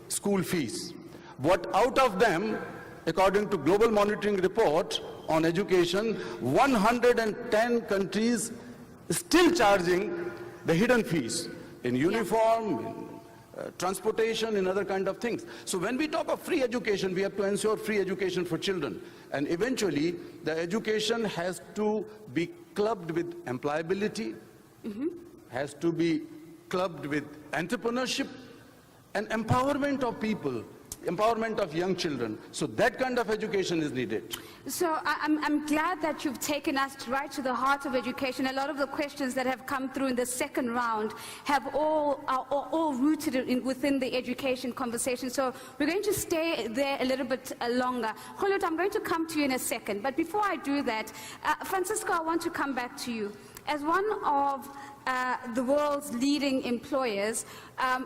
school fees. But out of them, according to Global Monitoring Report on education, 110 countries still charging the hidden fees in uniform, in transportation, in other kind of things. So when we talk of free education, we have to ensure free education for children. And eventually, the education has to be clubbed with employability, has to be clubbed with entrepreneurship and empowerment of people, empowerment of young children. So that kind of education is needed. So I'm glad that you've taken us right to the heart of education. A lot of the questions that have come through in the second round are all rooted within the education conversation. So we're going to stay there a little bit longer. Kholut, I'm going to come to you in a second. But before I do that, Francisco, I want to come back to you. As one of the world's leading employers,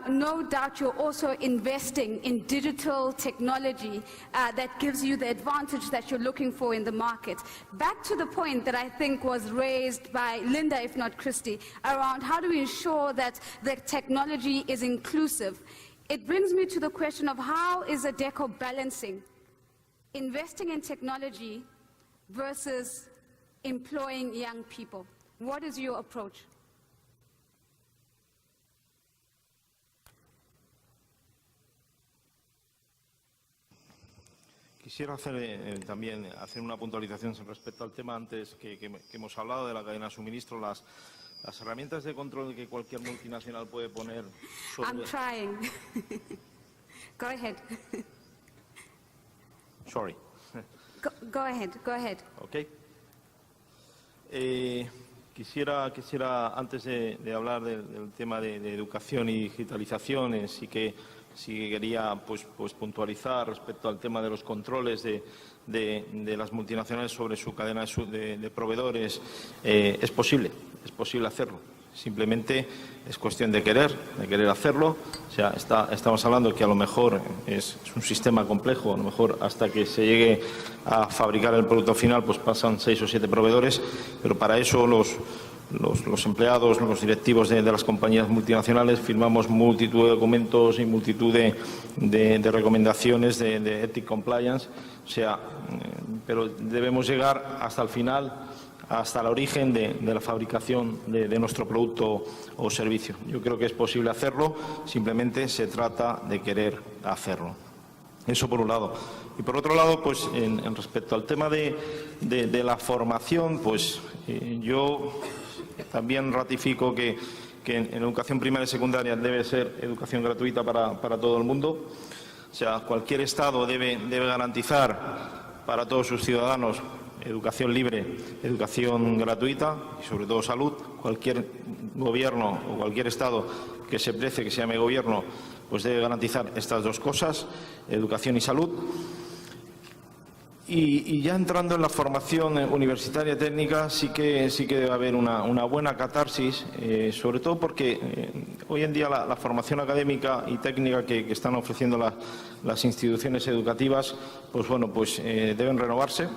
no doubt you're also investing in digital technology that gives you the advantage that you're looking for in the market. Back to the point that I think was raised by Linda, if not Christy, around how do we ensure that the technology is inclusive. It brings me to the question of how is ADECO balancing investing in technology versus employing young people? What is your approach? Quisiera también hacer una puntualización respecto al tema antes que hemos hablado de la cadena de suministro, las herramientas de control que cualquier multinacional puede poner sobre... I'm trying. Go ahead. Sorry. Go ahead, go ahead. Okay. Quisiera antes de hablar del tema de educación y digitalización, sí que quería pues puntualizar respecto al tema de los controles de las multinacionales sobre su cadena de proveedores. Es posible hacerlo. Simplemente es cuestión de querer hacerlo. O sea, estamos hablando que a lo mejor es un sistema complejo, a lo mejor hasta que se llegue a fabricar el producto final pues pasan 6 o 7 proveedores, pero para eso los empleados, los directivos de las compañías multinacionales firmamos multitud de documentos y multitud de recomendaciones de ethic compliance. O sea, pero debemos llegar hasta el final, hasta el origen de la fabricación de nuestro producto o servicio. Yo creo que es posible hacerlo, simplemente se trata de querer hacerlo. Eso por un lado. Y por otro lado, pues en respecto al tema de la formación, pues yo también ratifico que en educación primaria y secundaria debe ser educación gratuita para todo el mundo. O sea, cualquier Estado debe garantizar para todos sus ciudadanos educación libre, educación gratuita y sobre todo salud. Cualquier gobierno o cualquier Estado que se precie, que se llame gobierno, pues debe garantizar estas dos cosas, educación y salud. Y ya entrando en la formación universitaria técnica, sí que debe haber una buena catarsis, sobre todo porque hoy en día la formación académica y técnica que están ofreciendo las instituciones educativas, pues bueno, pues deben renovarse.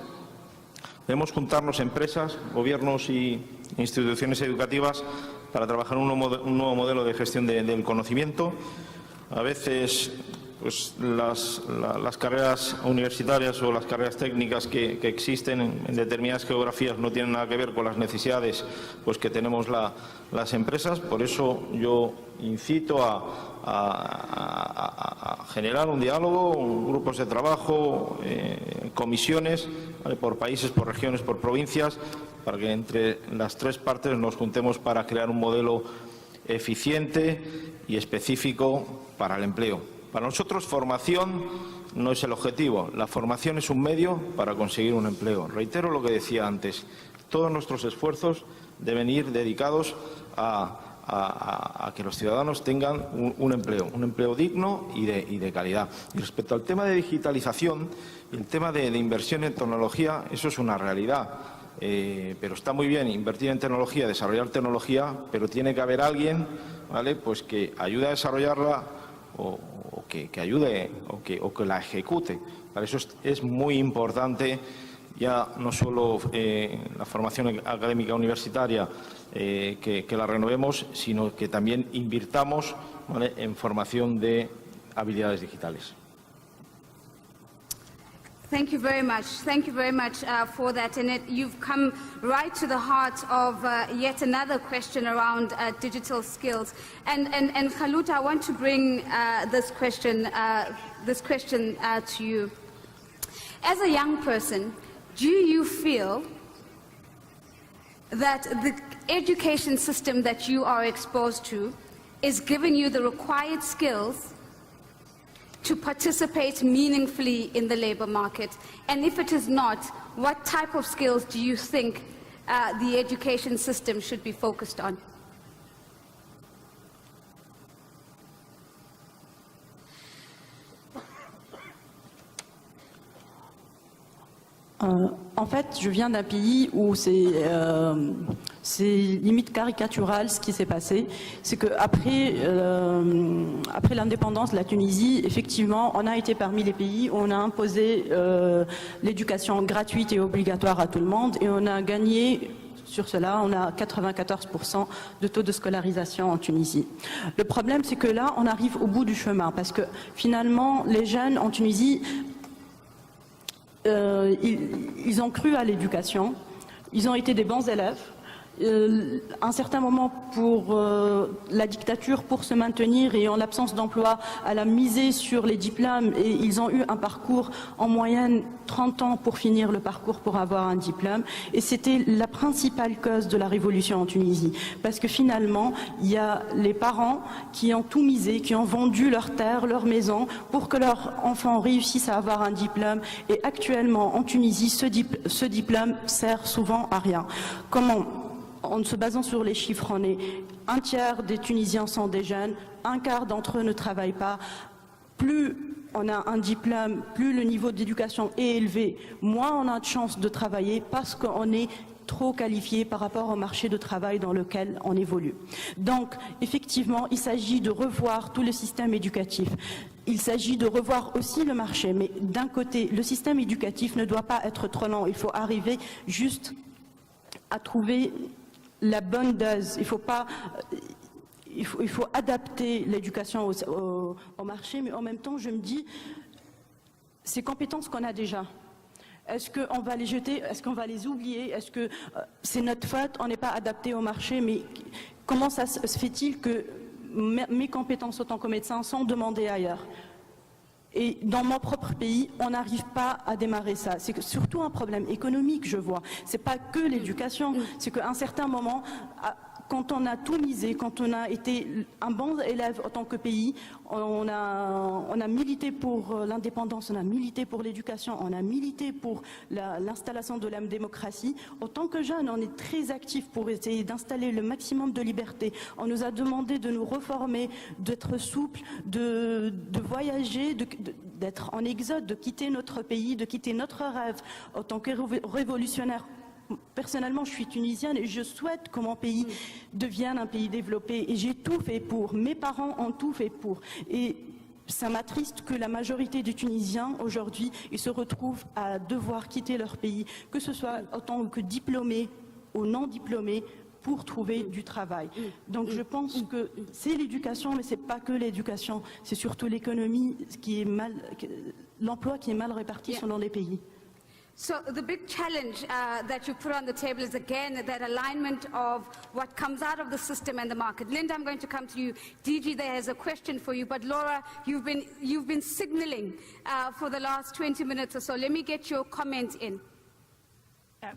Debemos juntarnos empresas, gobiernos y instituciones educativas para trabajar un nuevo modelo de gestión del conocimiento. A veces pues las carreras universitarias o las carreras técnicas que existen en determinadas geografías no tienen nada que ver con las necesidades pues que tenemos las empresas. Por eso yo incito a generar un diálogo, grupos de trabajo, comisiones, ¿vale?, por países, por regiones, por provincias, para que entre las tres partes nos juntemos para crear un modelo eficiente y específico para el empleo. Para nosotros, formación no es el objetivo. La formación es un medio para conseguir un empleo. Reitero lo que decía antes. Todos nuestros esfuerzos deben ir dedicados a que los ciudadanos tengan un empleo digno y de calidad. Y respecto al tema de digitalización y el tema de inversión en tecnología, eso es una realidad. Pero está muy bien invertir en tecnología, desarrollar tecnología, pero tiene que haber alguien, ¿vale?, pues que ayude a desarrollarla o que ayude o que la ejecute. Para eso es muy importante ya no solo la formación académica universitaria, que la renovemos, sino que también invirtamos, ¿vale?, en formación de habilidades digitales. Thank you very much. Thank you very much for that. And you've come right to the heart of yet another question around digital skills. And Khalut, I want to bring this question to you. As a young person, do you feel that the education system that you are exposed to is giving you the required skills to participate meaningfully in the labor market? And if it is not, what type of skills do you think the education system should be focused on? En fait, je viens d'un pays où c'est limite caricatural ce qui s'est passé. C'est qu'après après l'indépendance de la Tunisie, effectivement, on a été parmi les pays où on a imposé l'éducation gratuite et obligatoire à tout le monde, et on a gagné. Sur cela, on a 94% de taux de scolarisation en Tunisie. Le problème, c'est que là, on arrive au bout du chemin, parce que finalement, les jeunes en Tunisie, ils ont cru à l'éducation, ils ont été des bons élèves. À un certain moment, pour la dictature, pour se maintenir et en l'absence d'emploi, elle a misé sur les diplômes, et ils ont eu un parcours en moyenne 30 ans pour finir le parcours pour avoir un diplôme. Et c'était la principale cause de la révolution en Tunisie. Parce que finalement, il y a les parents qui ont tout misé, qui ont vendu leurs terres, leurs maisons, pour que leurs enfants réussissent à avoir un diplôme. Et actuellement, en Tunisie, ce diplôme sert souvent à rien. Comment ? En se basant sur les chiffres, on est un tiers des Tunisiens sont des jeunes, un quart d'entre eux ne travaillent pas. Plus on a un diplôme, plus le niveau d'éducation est élevé, moins on a de chances de travailler, parce qu'on est trop qualifié par rapport au marché de travail dans lequel on évolue. Donc, effectivement, il s'agit de revoir tout le système éducatif. Il s'agit de revoir aussi le marché, mais d'un côté, le système éducatif ne doit pas être trop lent. Il faut arriver juste à trouver la bonne dose. Il faut adapter l'éducation au marché, mais en même temps, je me dis, ces compétences qu'on a déjà, est-ce qu'on va les jeter, est-ce qu'on va les oublier, est-ce que c'est notre faute, on n'est pas adapté au marché, mais comment ça se fait-il que mes compétences en tant que médecin sont demandées ailleurs? Et dans mon propre pays, on n'arrive pas à démarrer ça. C'est surtout un problème économique, je vois. C'est pas que l'éducation, c'est qu'à un certain moment, quand on a tout misé, quand on a été un bon élève en tant que pays, on a milité pour l'indépendance, on a milité pour l'éducation, on a milité pour l'installation de la démocratie. En tant que jeunes, on est très actifs pour essayer d'installer le maximum de liberté. On nous a demandé de nous reformer, d'être souples, de voyager, d'être en exode, de quitter notre pays, de quitter notre rêve en tant que révolutionnaire. Personnellement, je suis tunisienne et je souhaite que mon pays devienne un pays développé. Et j'ai tout fait pour. Mes parents ont tout fait pour. Et ça m'attriste que la majorité des Tunisiens, aujourd'hui, ils se retrouvent à devoir quitter leur pays, que ce soit en tant que diplômés ou non diplômés, pour trouver du travail. Donc je pense que c'est l'éducation, mais c'est pas que l'éducation. C'est surtout l'économie qui est l'emploi qui est mal réparti selon les pays. So the big challenge that you put on the table is again that alignment of what comes out of the system and the market. Linda, I'm going to come to you. DG there has a question for you, but Laura, you've been signaling for the last 20 minutes or so. Let me get your comment in.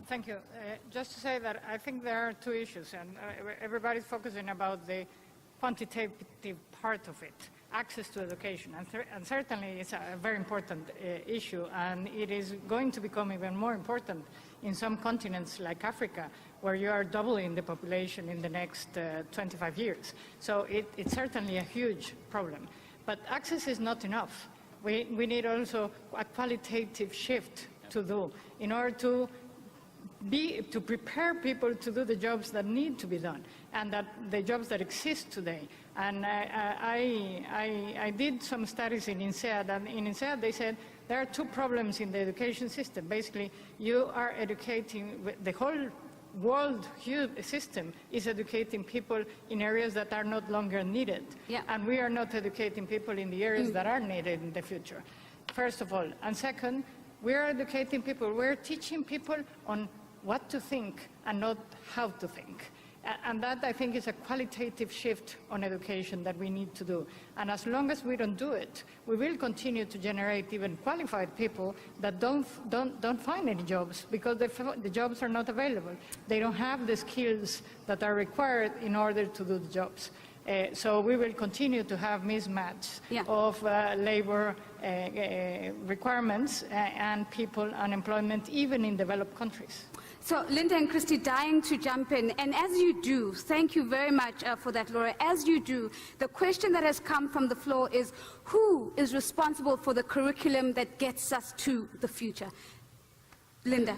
Thank you. Just to say that I think there are two issues, and everybody's focusing about the quantitative part of it. Access to education, and certainly it's a very important issue, and it is going to become even more important in some continents like Africa, where you are doubling the population in the next 25 years. So it's certainly a huge problem. But access is not enough. We need also a qualitative shift to do in order to prepare people to do the jobs that need to be done and that the jobs that exist today. And I did some studies in INSEAD, and in INSEAD they said there are two problems in the education system. Basically, you are educating, the whole world system is educating people in areas that are no longer needed. Yeah. And we are not educating people in the areas that are needed in the future, first of all. And second, we are educating people, we're teaching people on what to think and not how to think. And that, I think, is a qualitative shift on education that we need to do. And as long as we don't do it, we will continue to generate even qualified people that don't find any jobs because the jobs are not available. They don't have the skills that are required in order to do the jobs. So we will continue to have mismatch of labor requirements and people unemployment, even in developed countries. So Linda and Christy, dying to jump in, and as you do, thank you very much for that, Laura. As you do, the question that has come from the floor is, who is responsible for the curriculum that gets us to the future? Linda.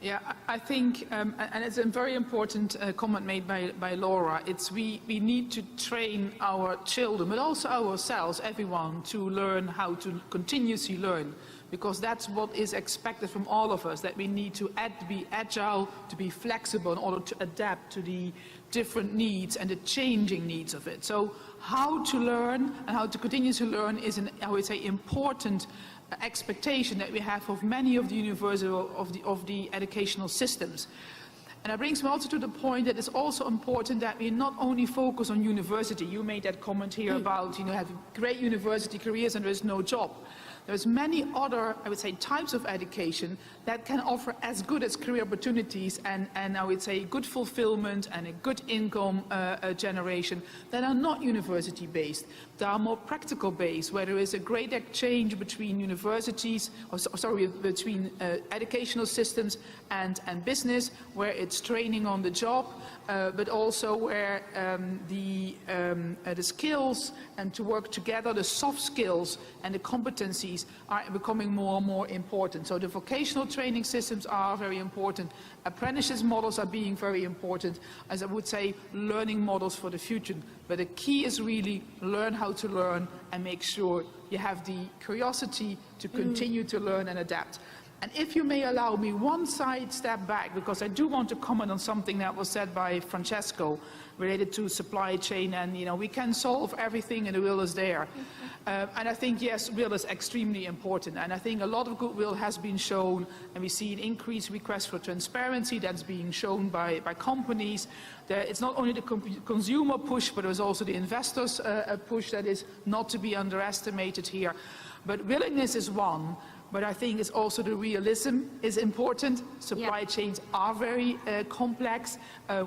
Yeah, I think, and it's a very important comment made by Laura, it's we need to train our children, but also ourselves, everyone, to learn how to continuously learn. Because that's what is expected from all of us, that we need to be agile, to be flexible in order to adapt to the different needs and the changing needs of it. So how to learn and how to continue to learn is, I would say, important expectation that we have of many of the university, of the educational systems. And that brings me also to the point that it's also important that we not only focus on university. You made that comment here about, having great university careers and there is no job. There's many other, I would say, types of education that can offer as good as career opportunities and I would say good fulfillment and a good income generation that are not university-based. They are more practical-based, where there is a great exchange between universities, between educational systems and business, where it's training on the job, but also where the skills and to work together, the soft skills and the competencies are becoming more and more important. So the vocational training systems are very important. Apprenticeship models are being very important, as I would say, learning models for the future. But the key is really learn how to learn and make sure you have the curiosity to continue to learn and adapt. And if you may allow me one side step back, because I do want to comment on something that was said by Francesco related to supply chain, and we can solve everything and the will is there. And I think, yes, will is extremely important. And I think a lot of goodwill has been shown, and we see an increased request for transparency that's being shown by companies. It's not only the consumer push, but there's also the investors push that is not to be underestimated here. But willingness is one. But I think it's also the realism is important. Supply chains are very complex.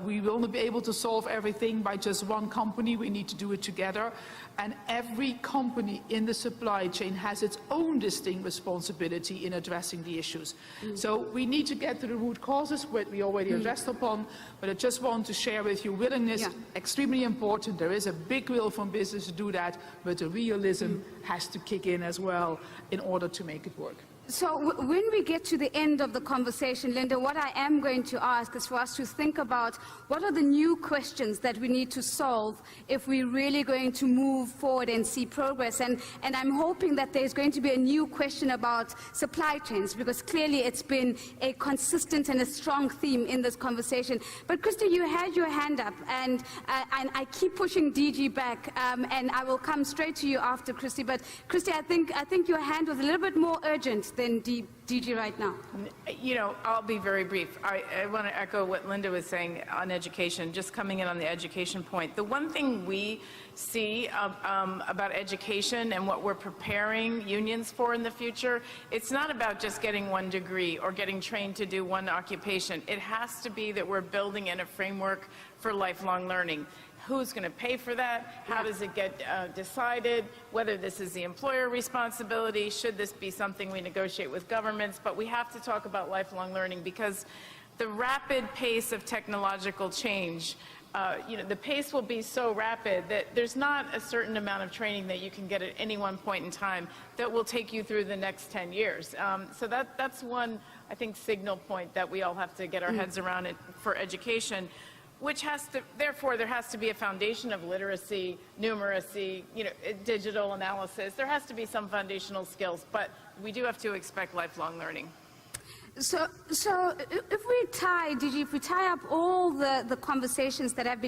We will not be able to solve everything by just one company. We need to do it together. And every company in the supply chain has its own distinct responsibility in addressing the issues. So we need to get to the root causes, what we already addressed upon. But I just want to share with you, willingness, extremely important. There is a big will from business to do that, but the realism has to kick in as well in order to make it work. So when we get to the end of the conversation, Linda, what I am going to ask is for us to think about what are the new questions that we need to solve if we're really going to move forward and see progress. And I'm hoping that there's going to be a new question about supply chains, because clearly it's been a consistent and a strong theme in this conversation. But Christy, you had your hand up, and I keep pushing DG back, and I will come straight to you after Christy. But Christy, I think your hand was a little bit more urgent than DG right now. You know, I'll be very brief. I want to echo what Linda was saying on education, just coming in on the education point. The one thing we see about education and what we're preparing unions for in the future, it's not about just getting one degree or getting trained to do one occupation. It has to be that we're building in a framework for lifelong learning. Who's going to pay for that? How does it get decided? Whether this is the employer responsibility? Should this be something we negotiate with governments? But we have to talk about lifelong learning, because the rapid pace of technological change, you know, the pace will be so rapid that there's not a certain amount of training that you can get at any one point in time that will take you through the next 10 years. So that's one, I think, signal point that we all have to get our heads around it for education. Which has to, therefore, there has to be a foundation of literacy, numeracy, you know, digital analysis. There has to be some foundational skills, but we do have to expect lifelong learning. So if we tie up all the conversations that have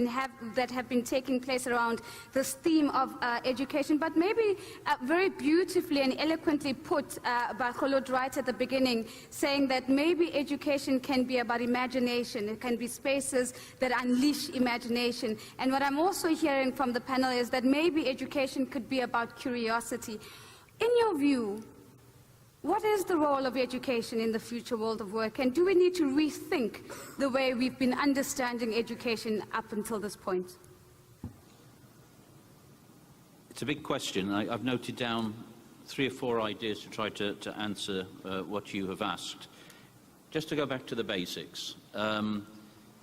been taking place around this theme of education, but maybe very beautifully and eloquently put by Khulud right at the beginning, saying that maybe education can be about imagination. It can be spaces that unleash imagination. And what I'm also hearing from the panel is that maybe education could be about curiosity. In your view, what is the role of education in the future world of work, and do we need to rethink the way we've been understanding education up until this point? It's a big question. I've noted down 3 or 4 ideas to try to answer what you have asked. Just to go back to the basics.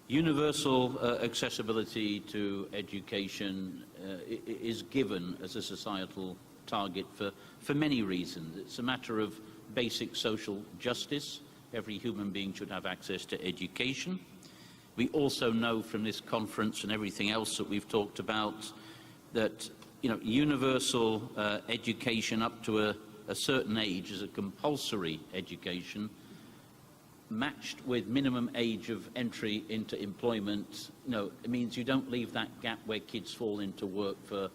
Universal accessibility to education is given as a societal target for many reasons. It's a matter of basic social justice. Every human being should have access to education. We also know from this conference and everything else that we've talked about that, you know, universal education up to a certain age is a compulsory education, matched with minimum age of entry into employment. You know, it means you don't leave that gap where kids fall into work for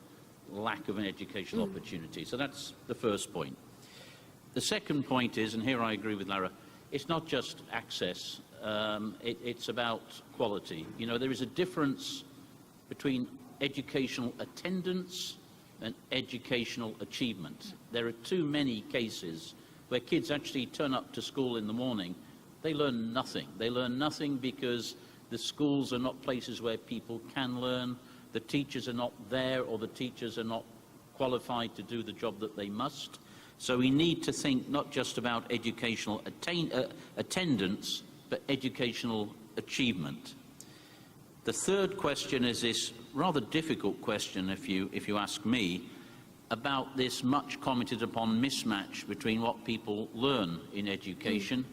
lack of an educational opportunity. So that's the first point. The second point is, and here I agree with Lara, it's not just access, it's about quality. You know, there is a difference between educational attendance and educational achievement. There are too many cases where kids actually turn up to school in the morning, they learn nothing. They learn nothing because the schools are not places where people can learn, the teachers are not there, or the teachers are not qualified to do the job that they must. So we need to think not just about educational attendance, but educational achievement. The third question is this rather difficult question, if you ask me, about this much commented upon mismatch between what people learn in education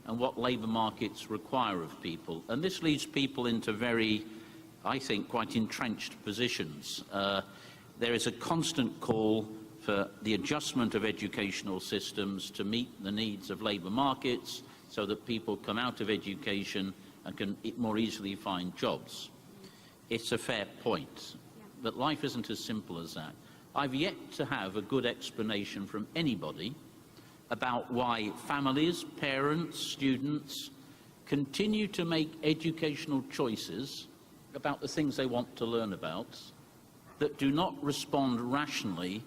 and what labour markets require of people. And this leads people into very, I think, quite entrenched positions. There is a constant call for the adjustment of educational systems to meet the needs of labour markets so that people come out of education and can more easily find jobs. It's a fair point, but life isn't as simple as that. I've yet to have a good explanation from anybody about why families, parents, students continue to make educational choices about the things they want to learn about that do not respond rationally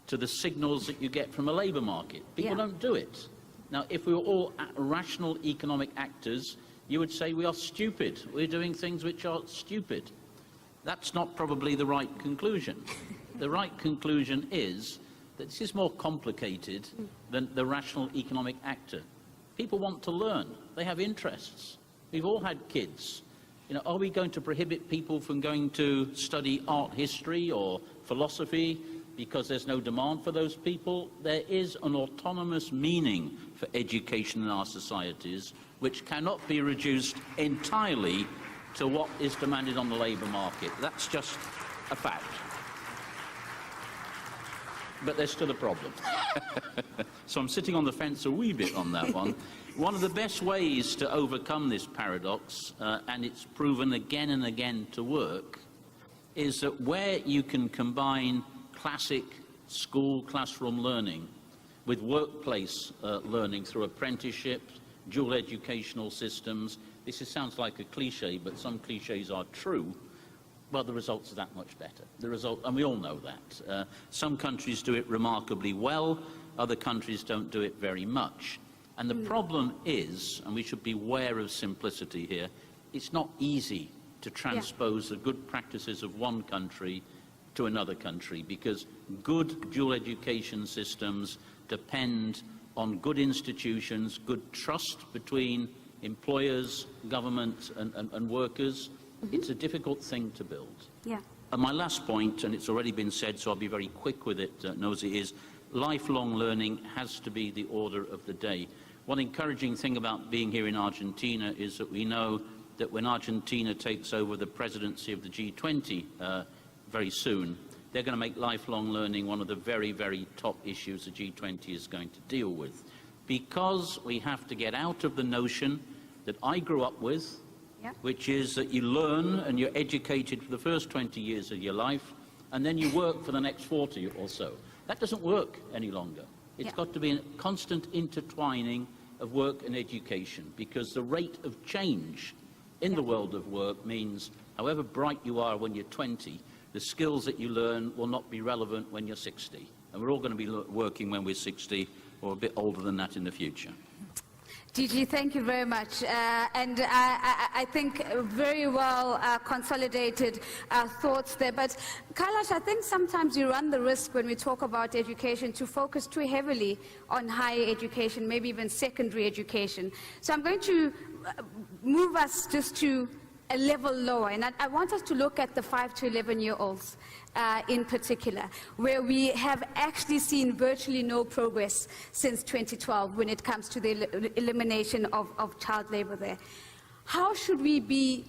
to the signals that you get from a labour market. People Yeah. don't do it. Now, if we were all rational economic actors, you would say we are stupid. We're doing things which are stupid. That's not probably the right conclusion. The right conclusion is that this is more complicated than the rational economic actor. People want to learn. They have interests. We've all had kids. You know, are we going to prohibit people from going to study art history or philosophy because there's no demand for those people? There is an autonomous meaning for education in our societies which cannot be reduced entirely to what is demanded on the labour market. That's just a fact. But there's still a problem. So I'm sitting on the fence a wee bit on that one. One of the best ways to overcome this paradox, and it's proven again and again to work, is that where you can combine classic school classroom learning with workplace learning through apprenticeships, dual educational systems. Sounds like a cliche, but some cliches are true. Well, the results are that much better. And we all know that. Some countries do it remarkably well, other countries don't do it very much. And the problem is, and we should be aware of simplicity here, it's not easy to transpose the good practices of one country to another country, because good dual education systems depend on good institutions, good trust between employers, government and workers. It's a difficult thing to build. Yeah. And my last point, and it's already been said, so I'll be very quick with it, Nosy, is lifelong learning has to be the order of the day. One encouraging thing about being here in Argentina is that we know that when Argentina takes over the presidency of the G20 very soon, they're going to make lifelong learning one of the very, very top issues the G20 is going to deal with. Because we have to get out of the notion that I grew up with, which is that you learn and you're educated for the first 20 years of your life, and then you work for the next 40 or so. That doesn't work any longer. It's got to be a constant intertwining of work and education, because the rate of change in the world of work means however bright you are when you're 20, the skills that you learn will not be relevant when you're 60. And we're all going to be working when we're 60 or a bit older than that in the future. Gigi, thank you very much. And I think very well consolidated thoughts there. But Kailash, I think sometimes you run the risk when we talk about education to focus too heavily on higher education, maybe even secondary education. So I'm going to move us just to a level lower. And I want us to look at the 5 to 11-year-olds in particular, where we have actually seen virtually no progress since 2012 when it comes to the elimination of child labor there. How should we be,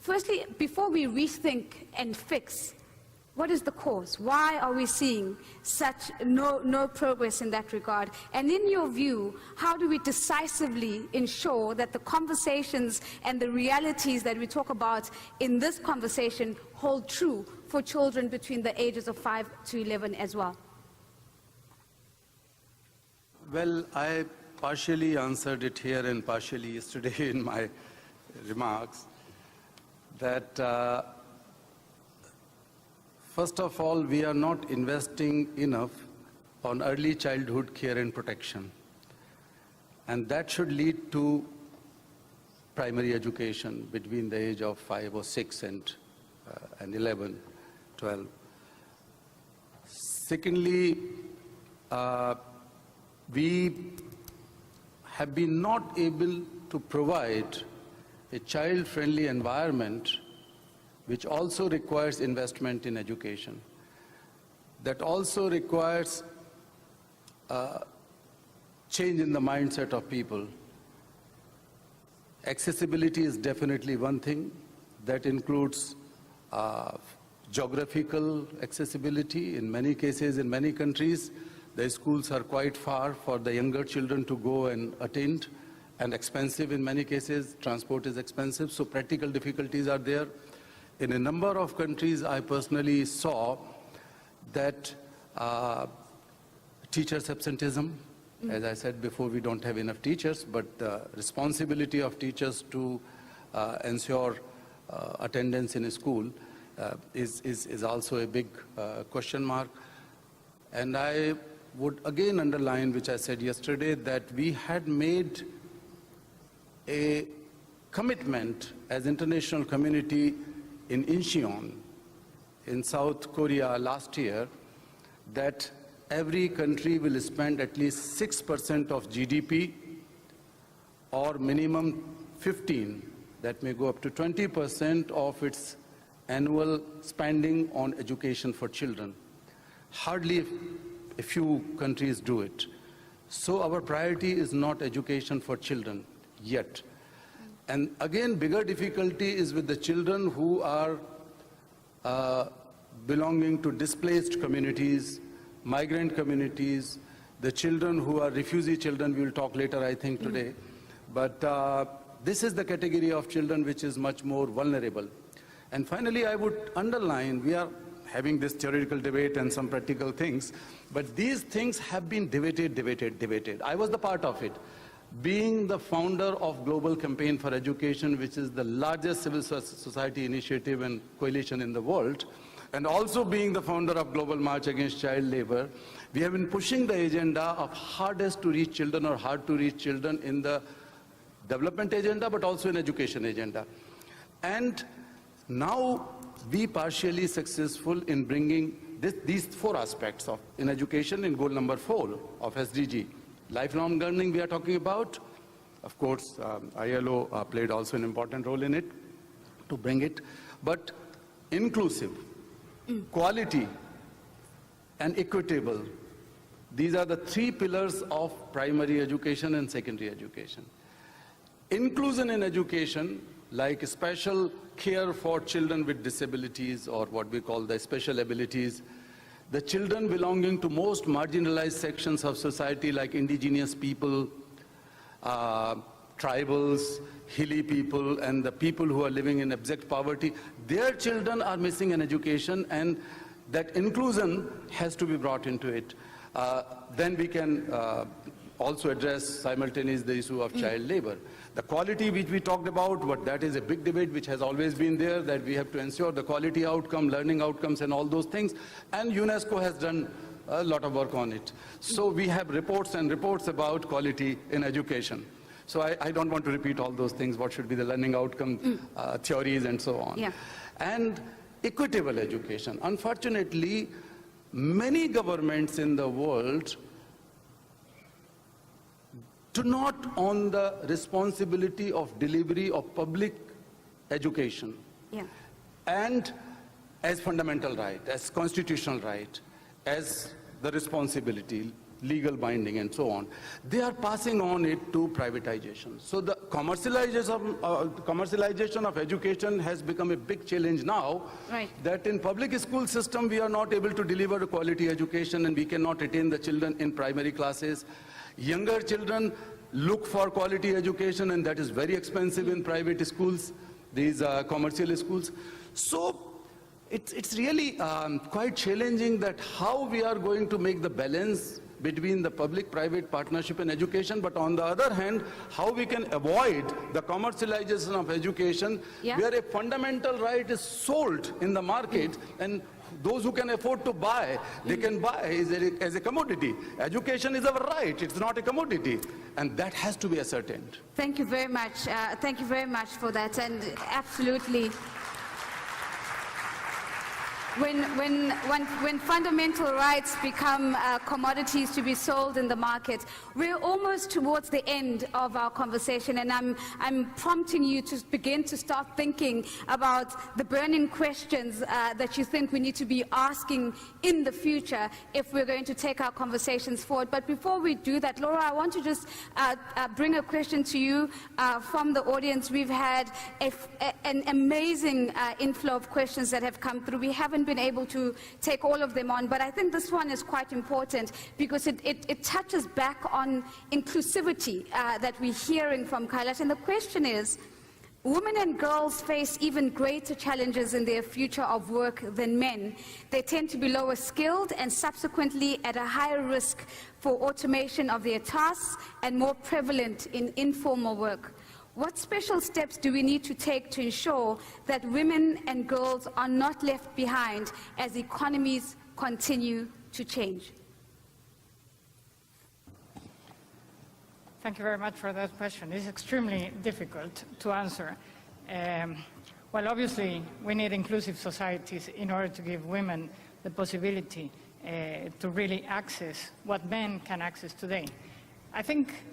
firstly, before we rethink and fix, what is the cause? Why are we seeing such no progress in that regard? And in your view, how do we decisively ensure that the conversations and the realities that we talk about in this conversation hold true for children between the ages of 5 to 11 as well? Well, I partially answered it here and partially yesterday in my remarks, that first of all, we are not investing enough on early childhood care and protection. And that should lead to primary education between the age of 5 or 6 and 11, 12. Secondly, we have been not able to provide a child-friendly environment which also requires investment in education. That also requires change in the mindset of people. Accessibility is definitely one thing. That includes geographical accessibility. In many cases, in many countries, the schools are quite far for the younger children to go and attend, and expensive in many cases. Transport is expensive, so practical difficulties are there. In a number of countries, I personally saw that teachers' absenteeism, as I said before, we don't have enough teachers, but the responsibility of teachers to ensure attendance in a school is also a big question mark. And I would again underline, which I said yesterday, that we had made a commitment as international community in Incheon, in South Korea last year, that every country will spend at least 6% of GDP or minimum 15, that may go up to 20% of its annual spending on education for children. Hardly a few countries do it. So our priority is not education for children yet. And again, bigger difficulty is with the children who are belonging to displaced communities, migrant communities, the children who are refugee children. We will talk later, I think, today. But this is the category of children which is much more vulnerable. And finally, I would underline, we are having this theoretical debate and some practical things, but these things have been debated. I was the part of it. Being the founder of Global Campaign for Education, which is the largest civil society initiative and coalition in the world, and also being the founder of Global March Against Child Labor, we have been pushing the agenda of hardest to reach children or hard to reach children in the development agenda, but also in education agenda. And now we partially successful in bringing these four aspects of in education in goal number 4 of SDG. Lifelong learning we are talking about. Of course, ILO played also an important role in it to bring it. But inclusive, quality, and equitable. These are the 3 pillars of primary education and secondary education. Inclusion in education, like special care for children with disabilities or what we call the special abilities, the children belonging to most marginalized sections of society like indigenous people, tribals, hilly people, and the people who are living in abject poverty, their children are missing an education, and that inclusion has to be brought into it. Then we can also address simultaneously the issue of child labor. The quality which we talked about, but that is a big debate which has always been there, that we have to ensure the quality outcome, learning outcomes and all those things. And UNESCO has done a lot of work on it. So we have reports and reports about quality in education. So I don't want to repeat all those things, what should be the learning outcome theories and so on. Yeah. And equitable education. Unfortunately, many governments in the world do not own the responsibility of delivery of public education. Yeah. And as fundamental right, as constitutional right, as the responsibility, legal binding and so on. They are passing on it to privatization. So the commercialization of education has become a big challenge now, right, that in public school system we are not able to deliver a quality education and we cannot retain the children in primary classes. Younger children look for quality education, and that is very expensive in private schools, these commercial schools. So it's really quite challenging that how we are going to make the balance between the public-private partnership in education, but on the other hand, how we can avoid the commercialization of education, where a fundamental right is sold in the market, and those who can afford to buy, they can buy as a commodity. Education is our right, it's not a commodity, and that has to be ascertained. Thank you very much. Thank you very much for that, and absolutely. When fundamental rights become commodities to be sold in the market, we're almost towards the end of our conversation, and I'm prompting you to begin to start thinking about the burning questions that you think we need to be asking in the future if we're going to take our conversations forward. But before we do that, Laura, I want to just bring a question to you from the audience. We've had an amazing inflow of questions that have come through. We haven't been able to take all of them on, but I think this one is quite important because it touches back on inclusivity that we're hearing from Kailash. And the question is, women and girls face even greater challenges in their future of work than men. They tend to be lower skilled and subsequently at a higher risk for automation of their tasks and more prevalent in informal work. What special steps do we need to take to ensure that women and girls are not left behind as economies continue to change? Thank you very much for that question. It's extremely difficult to answer. Well, obviously, we need inclusive societies in order to give women the possibility to really access what men can access today. I think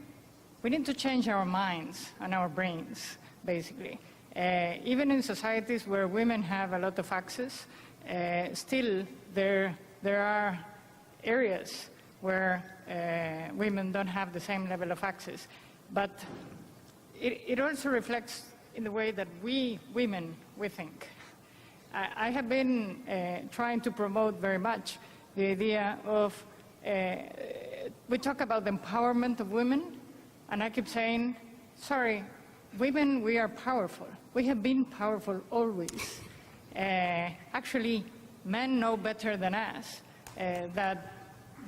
we need to change our minds and our brains, basically. Even in societies where women have a lot of access, still there are areas where women don't have the same level of access. But it also reflects in the way that we women, we think. I have been trying to promote very much the idea of, we talk about the empowerment of women, and I keep saying, sorry, women, we are powerful. We have been powerful always. Actually, men know better than us that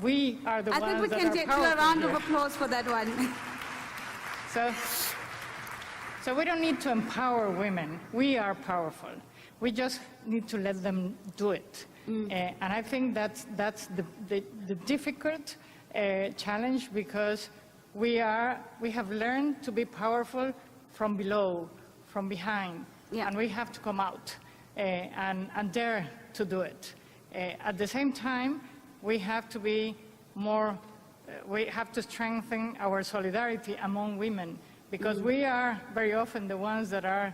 we are the ones that are powerful. I think we can take a round of applause for that one. So we don't need to empower women. We are powerful. We just need to let them do it. And I think that's the difficult challenge, because we have learned to be powerful from below, from behind, and we have to come out and dare to do it. At the same time, we have to be more, we have to strengthen our solidarity among women, because we are very often the ones that are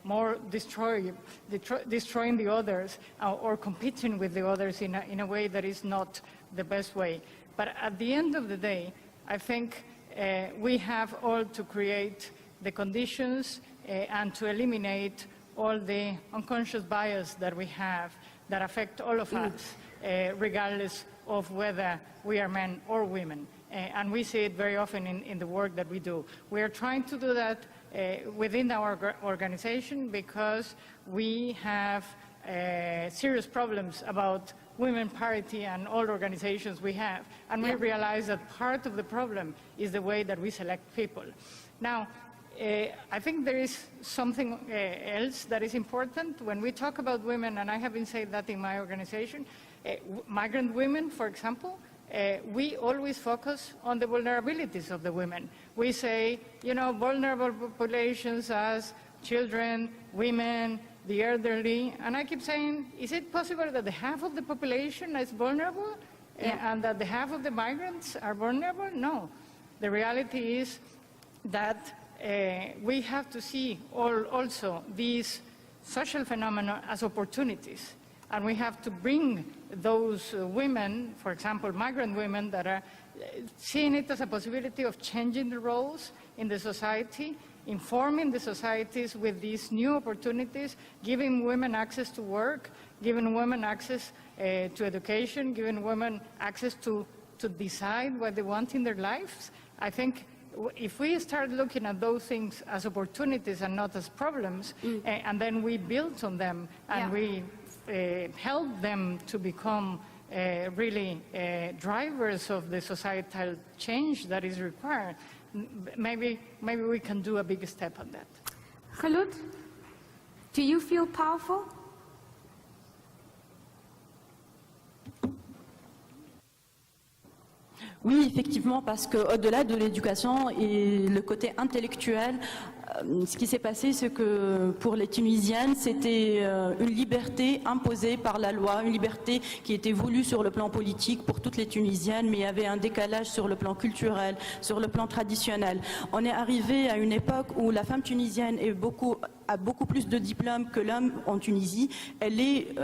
more destroying the others or competing with the others in a way that is not the best way. But at the end of the day, I think we have all to create the conditions and to eliminate all the unconscious bias that we have that affect all of us, regardless of whether we are men or women. And we see it very often in the work that we do. We are trying to do that within our organization, because we have serious problems about women parity and all organizations we have. And we realize that part of the problem is the way that we select people. Now, I think there is something else that is important when we talk about women, and I have been saying that in my organization. Migrant women, for example, we always focus on the vulnerabilities of the women. We say, you know, vulnerable populations as children, women, the elderly, and I keep saying, is it possible that the half of the population is vulnerable and that the half of the migrants are vulnerable? No. The reality is that we have to see also these social phenomena as opportunities. And we have to bring those women, for example, migrant women, that are seeing it as a possibility of changing the roles in the society, informing the societies with these new opportunities, giving women access to work, giving women access to education, giving women access to decide what they want in their lives. I think if we start looking at those things as opportunities and not as problems, and then we build on them and we help them to become really drivers of the societal change that is required, maybe we can do a big step on that. Khaloud, do you feel powerful? Oui, effectivement, parce qu'au-delà de l'éducation et le côté intellectuel, ce qui s'est passé, c'est que pour les Tunisiennes, c'était une liberté imposée par la loi, une liberté qui était voulue sur le plan politique pour toutes les Tunisiennes, mais il y avait un décalage sur le plan culturel, sur le plan traditionnel. On est arrivé à une époque où la femme tunisienne a beaucoup plus de diplômes que l'homme en Tunisie. Elle est,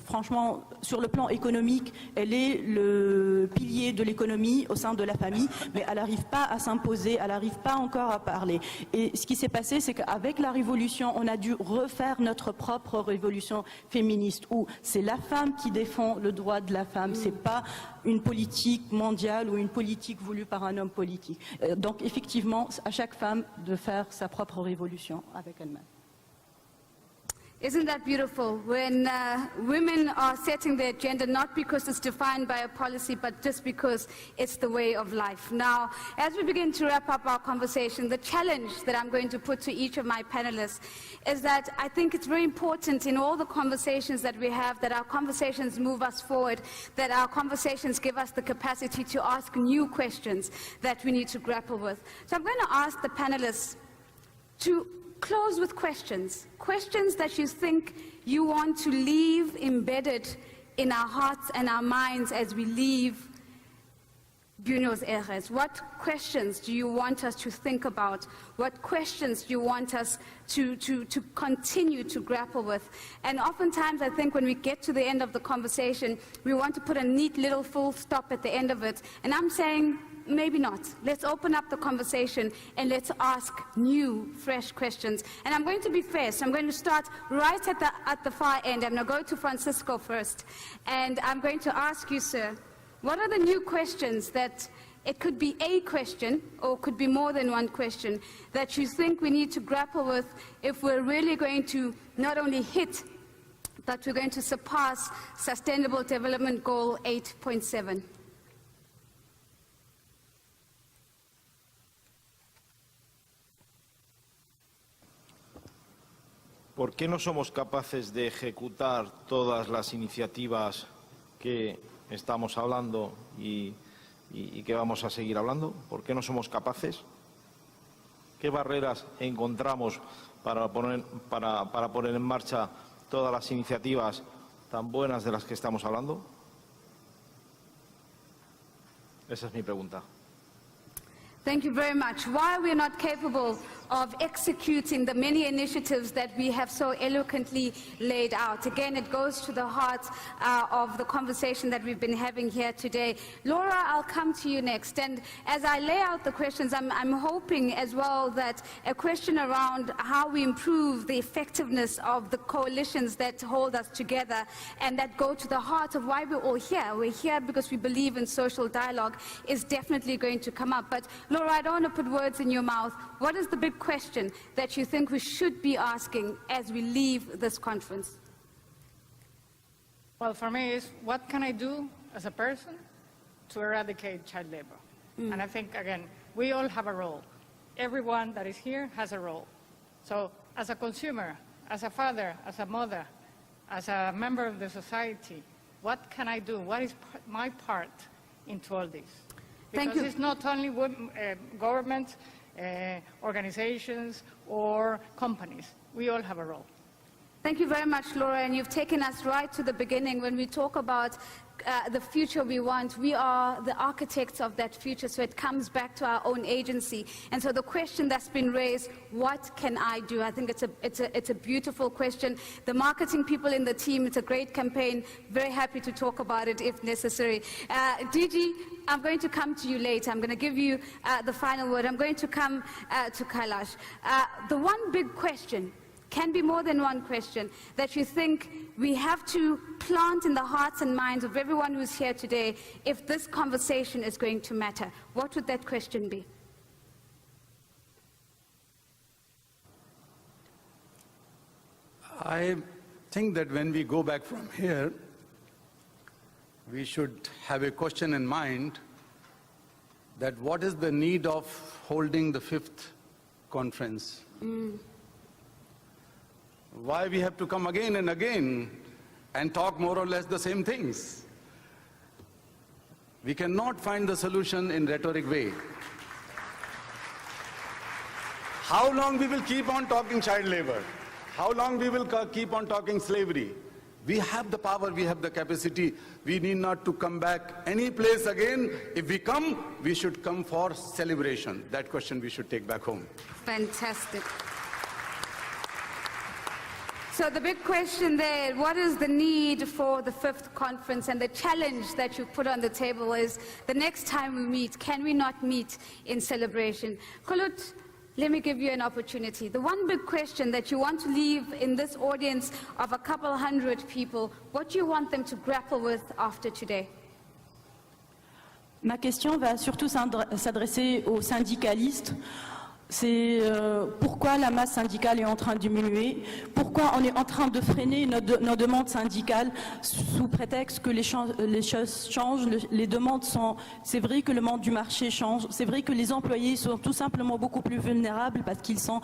franchement, sur le plan économique, elle est le pilier de l'économie au sein de la famille, mais elle n'arrive pas à s'imposer, elle n'arrive pas encore à parler. Et ce qui s'est passé, c'est qu'avec la révolution, on a dû refaire notre propre révolution féministe, où c'est la femme qui défend le droit de la femme, c'est pas une politique mondiale ou une politique voulue par un homme politique. Donc effectivement, à chaque femme de faire sa propre révolution avec elle-même. Isn't that beautiful? When women are setting their agenda, not because it's defined by a policy, but just because it's the way of life. Now, as we begin to wrap up our conversation, the challenge that I'm going to put to each of my panelists is that I think it's very important in all the conversations that we have, that our conversations move us forward, that our conversations give us the capacity to ask new questions that we need to grapple with. So I'm going to ask the panelists to close with questions that you think you want to leave embedded in our hearts and our minds as we leave Buenos Aires. What questions do you want us to think about? What questions do you want us to continue to grapple with? And oftentimes I think when we get to the end of the conversation, we want to put a neat little full stop at the end of it. And I'm saying, maybe not. Let's open up the conversation and let's ask new, fresh questions. And I'm going to be fair, so I'm going to start right at the far end. I'm going to go to Francisco first. And I'm going to ask you, sir, what are the new questions that, it could be a question or could be more than one question, that you think we need to grapple with if we're really going to not only hit, but we're going to surpass Sustainable Development Goal 8.7? ¿Por qué no somos capaces de ejecutar todas las iniciativas que estamos hablando y que vamos a seguir hablando? ¿Por qué no somos capaces? ¿Qué barreras encontramos para poner en marcha todas las iniciativas tan buenas de las que estamos hablando? Esa es mi pregunta. Thank you very much. Why we're not capable of executing the many initiatives that we have so eloquently laid out. Again, it goes to the heart of the conversation that we've been having here today. Laura, I'll come to you next. And as I lay out the questions, I'm hoping as well that a question around how we improve the effectiveness of the coalitions that hold us together and that go to the heart of why we're all here. We're here because we believe in social dialogue is definitely going to come up. But Laura, I don't want to put words in your mouth. What is the big question that you think we should be asking as we leave this conference? Well, for me, is what can I do as a person to eradicate child labor? And I think, again, we all have a role. Everyone that is here has a role. So as a consumer, as a father, as a mother, as a member of the society, what can I do? What is my part into all this? Because Thank you. It's not only government, organizations, or companies. We all have a role. Thank you very much, Laura, and you've taken us right to the beginning. When we talk about the future we want, we are the architects of that future, so it comes back to our own agency. And so the question that's been raised, what can I do? I think it's a beautiful question. The marketing people in the team, it's a great campaign. Very happy to talk about it if necessary. DG, I'm going to come to you later. I'm going to give you the final word. I'm going to come to Kailash. The one big question, can be more than one question, that you think we have to plant in the hearts and minds of everyone who's here today if this conversation is going to matter. What would that question be? I think that when we go back from here, we should have a question in mind that what is the need of holding the 5th conference? Why we have to come again and again and talk more or less the same things? We cannot find the solution in rhetoric way. How long we will keep on talking child labor? How long we will keep on talking slavery? We have the power, we have the capacity. We need not to come back any place again. If we come, we should come for celebration. That question we should take back home. Fantastic. So the big question there, what is the need for the 5th conference? And the challenge that you put on the table is the next time we meet, can we not meet in celebration? Kulut, let me give you an opportunity. The one big question that you want to leave in this audience of a couple hundred people, what do you want them to grapple with after today? Ma question va surtout s'adresser aux syndicalistes. C'est pourquoi la masse syndicale est en train de diminuer, pourquoi on est en train de freiner nos demandes syndicales sous prétexte que les choses changent, les demandes sont... C'est vrai que le monde du marché change, c'est vrai que les employés sont tout simplement beaucoup plus vulnérables parce qu'ils sont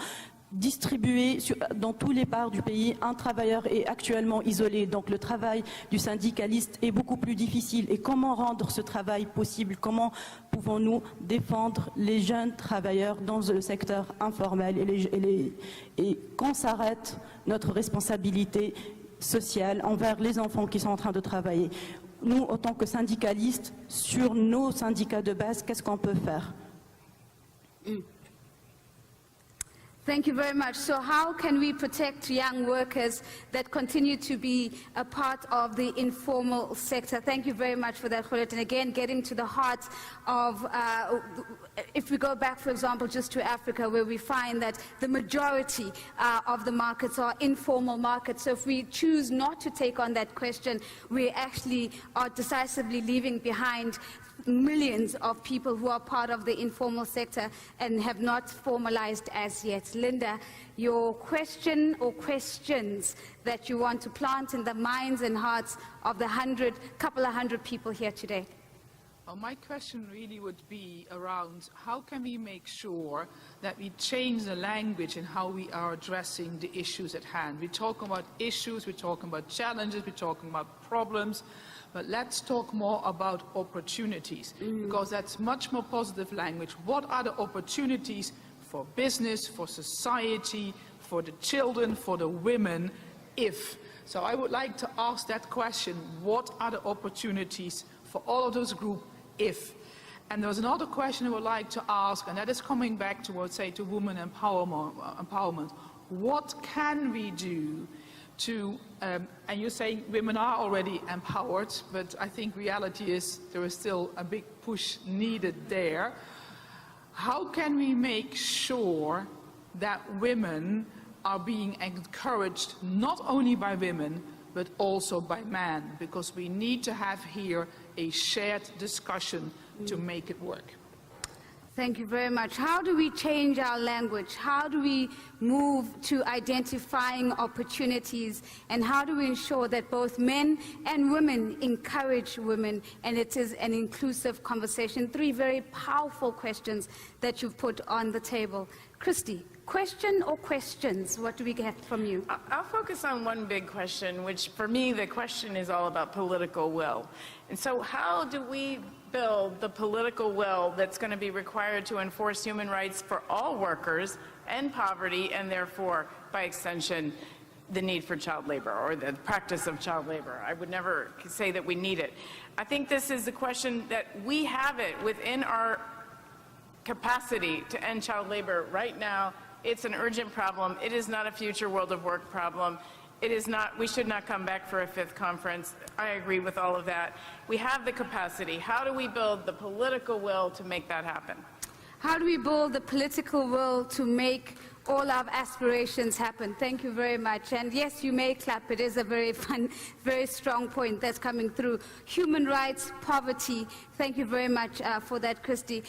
distribués dans tous les parts du pays. Un travailleur est actuellement isolé, donc le travail du syndicaliste est beaucoup plus difficile. Et comment rendre ce travail possible? Comment pouvons-nous défendre les jeunes travailleurs dans le secteur informel et quand s'arrête notre responsabilité sociale envers les enfants qui sont en train de travailler? Nous, en tant que syndicalistes, sur nos syndicats de base, qu'est-ce qu'on peut faire? Thank you very much. So how can we protect young workers that continue to be a part of the informal sector? Thank you very much for that, Khulet. And again, getting to the heart of, if we go back, for example, just to Africa, where we find that the majority of the markets are informal markets. So if we choose not to take on that question, we actually are decisively leaving behind millions of people who are part of the informal sector and have not formalized as yet. Linda, your question or questions that you want to plant in the minds and hearts of the couple of hundred people here today. Well, my question really would be around how can we make sure that we change the language in how we are addressing the issues at hand. We're talking about issues, we're talking about challenges, we're talking about problems, but let's talk more about opportunities, because that's much more positive language. What are the opportunities for business, for society, for the children, for the women, if? So I would like to ask that question, what are the opportunities for all of those groups, if? And there's another question I would like to ask, and that is coming back towards, say, to women empowerment. What can we do to, and you're saying women are already empowered, but I think reality is there is still a big push needed there. How can we make sure that women are being encouraged not only by women, but also by men? Because we need to have here a shared discussion to make it work. Thank you very much. How do we change our language? How do we move to identifying opportunities? And how do we ensure that both men and women encourage women and it is an inclusive conversation? Three very powerful questions that you've put on the table. Christy, question or questions? What do we get from you? I'll focus on one big question, which for me, the question is all about political will. And so how do we build the political will that's going to be required to enforce human rights for all workers and poverty, and therefore, by extension, the need for child labor or the practice of child labor? I would never say that we need it. I think this is the question that we have it within our capacity to end child labor right now. It's an urgent problem. It is not a future world of work problem. It is not, we should not come back for a fifth conference. I agree with all of that. We have the capacity. How do we build the political will to make that happen? How do we build the political will to make all our aspirations happen? Thank you very much. And yes, you may clap. It is a very fun, very strong point that's coming through. Human rights, poverty. Thank you very much for that, Christy.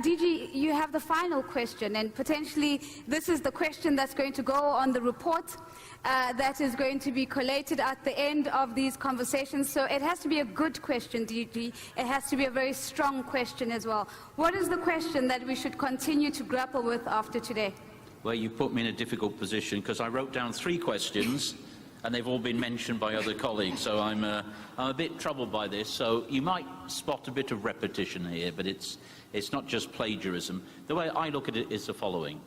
DG, you have the final question, and potentially this is the question that's going to go on the report that is going to be collated at the end of these conversations. So it has to be a good question, DG. It has to be a very strong question as well. What is the question that we should continue to grapple with after today? Well, you put me in a difficult position because I wrote down 3 questions and they've all been mentioned by other colleagues, so I'm a bit troubled by this. So you might spot a bit of repetition here, but it's not just plagiarism. The way I look at it is the following.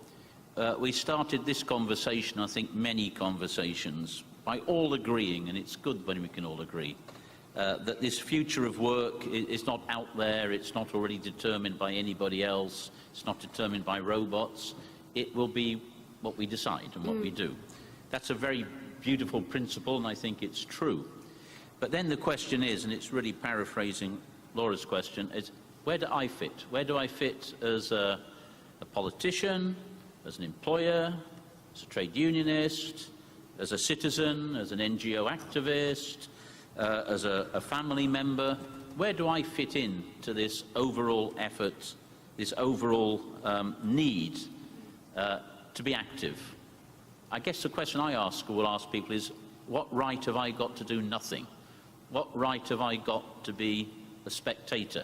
We started this conversation, I think many conversations, by all agreeing, and it's good when we can all agree, that this future of work is not out there, it's not already determined by anybody else, it's not determined by robots. It will be what we decide and what we do. That's a very beautiful principle, and I think it's true. But then the question is, and it's really paraphrasing Laura's question, is where do I fit? Where do I fit as a politician, as an employer, as a trade unionist, as a citizen, as an NGO activist, as a family member? Where do I fit in to this overall effort, this overall need to be active. I guess the question I will ask people is, what right have I got to do nothing? What right have I got to be a spectator?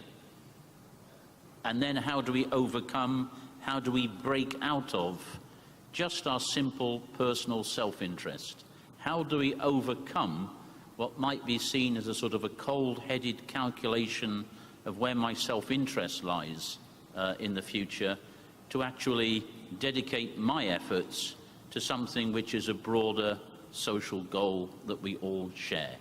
And then how do we overcome, how do we break out of just our simple personal self-interest? How do we overcome what might be seen as a sort of a cold-headed calculation of where my self-interest lies in the future, to actually dedicate my efforts to something which is a broader social goal that we all share?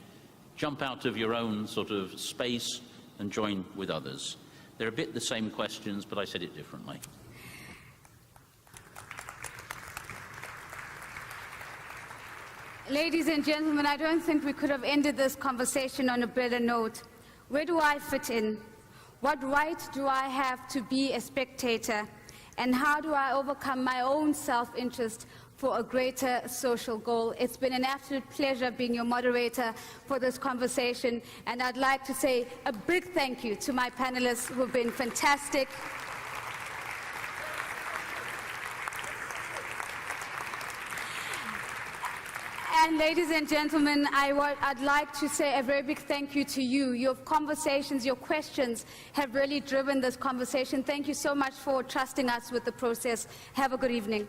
Jump out of your own sort of space and join with others. They're a bit the same questions, but I said it differently. Ladies and gentlemen, I don't think we could have ended this conversation on a better note. Where do I fit in? What right do I have to be a spectator? And how do I overcome my own self-interest for a greater social goal? It's been an absolute pleasure being your moderator for this conversation, and I'd like to say a big thank you to my panelists who have been fantastic. And ladies and gentlemen, I'd like to say a very big thank you to you. Your conversations, your questions have really driven this conversation. Thank you so much for trusting us with the process. Have a good evening.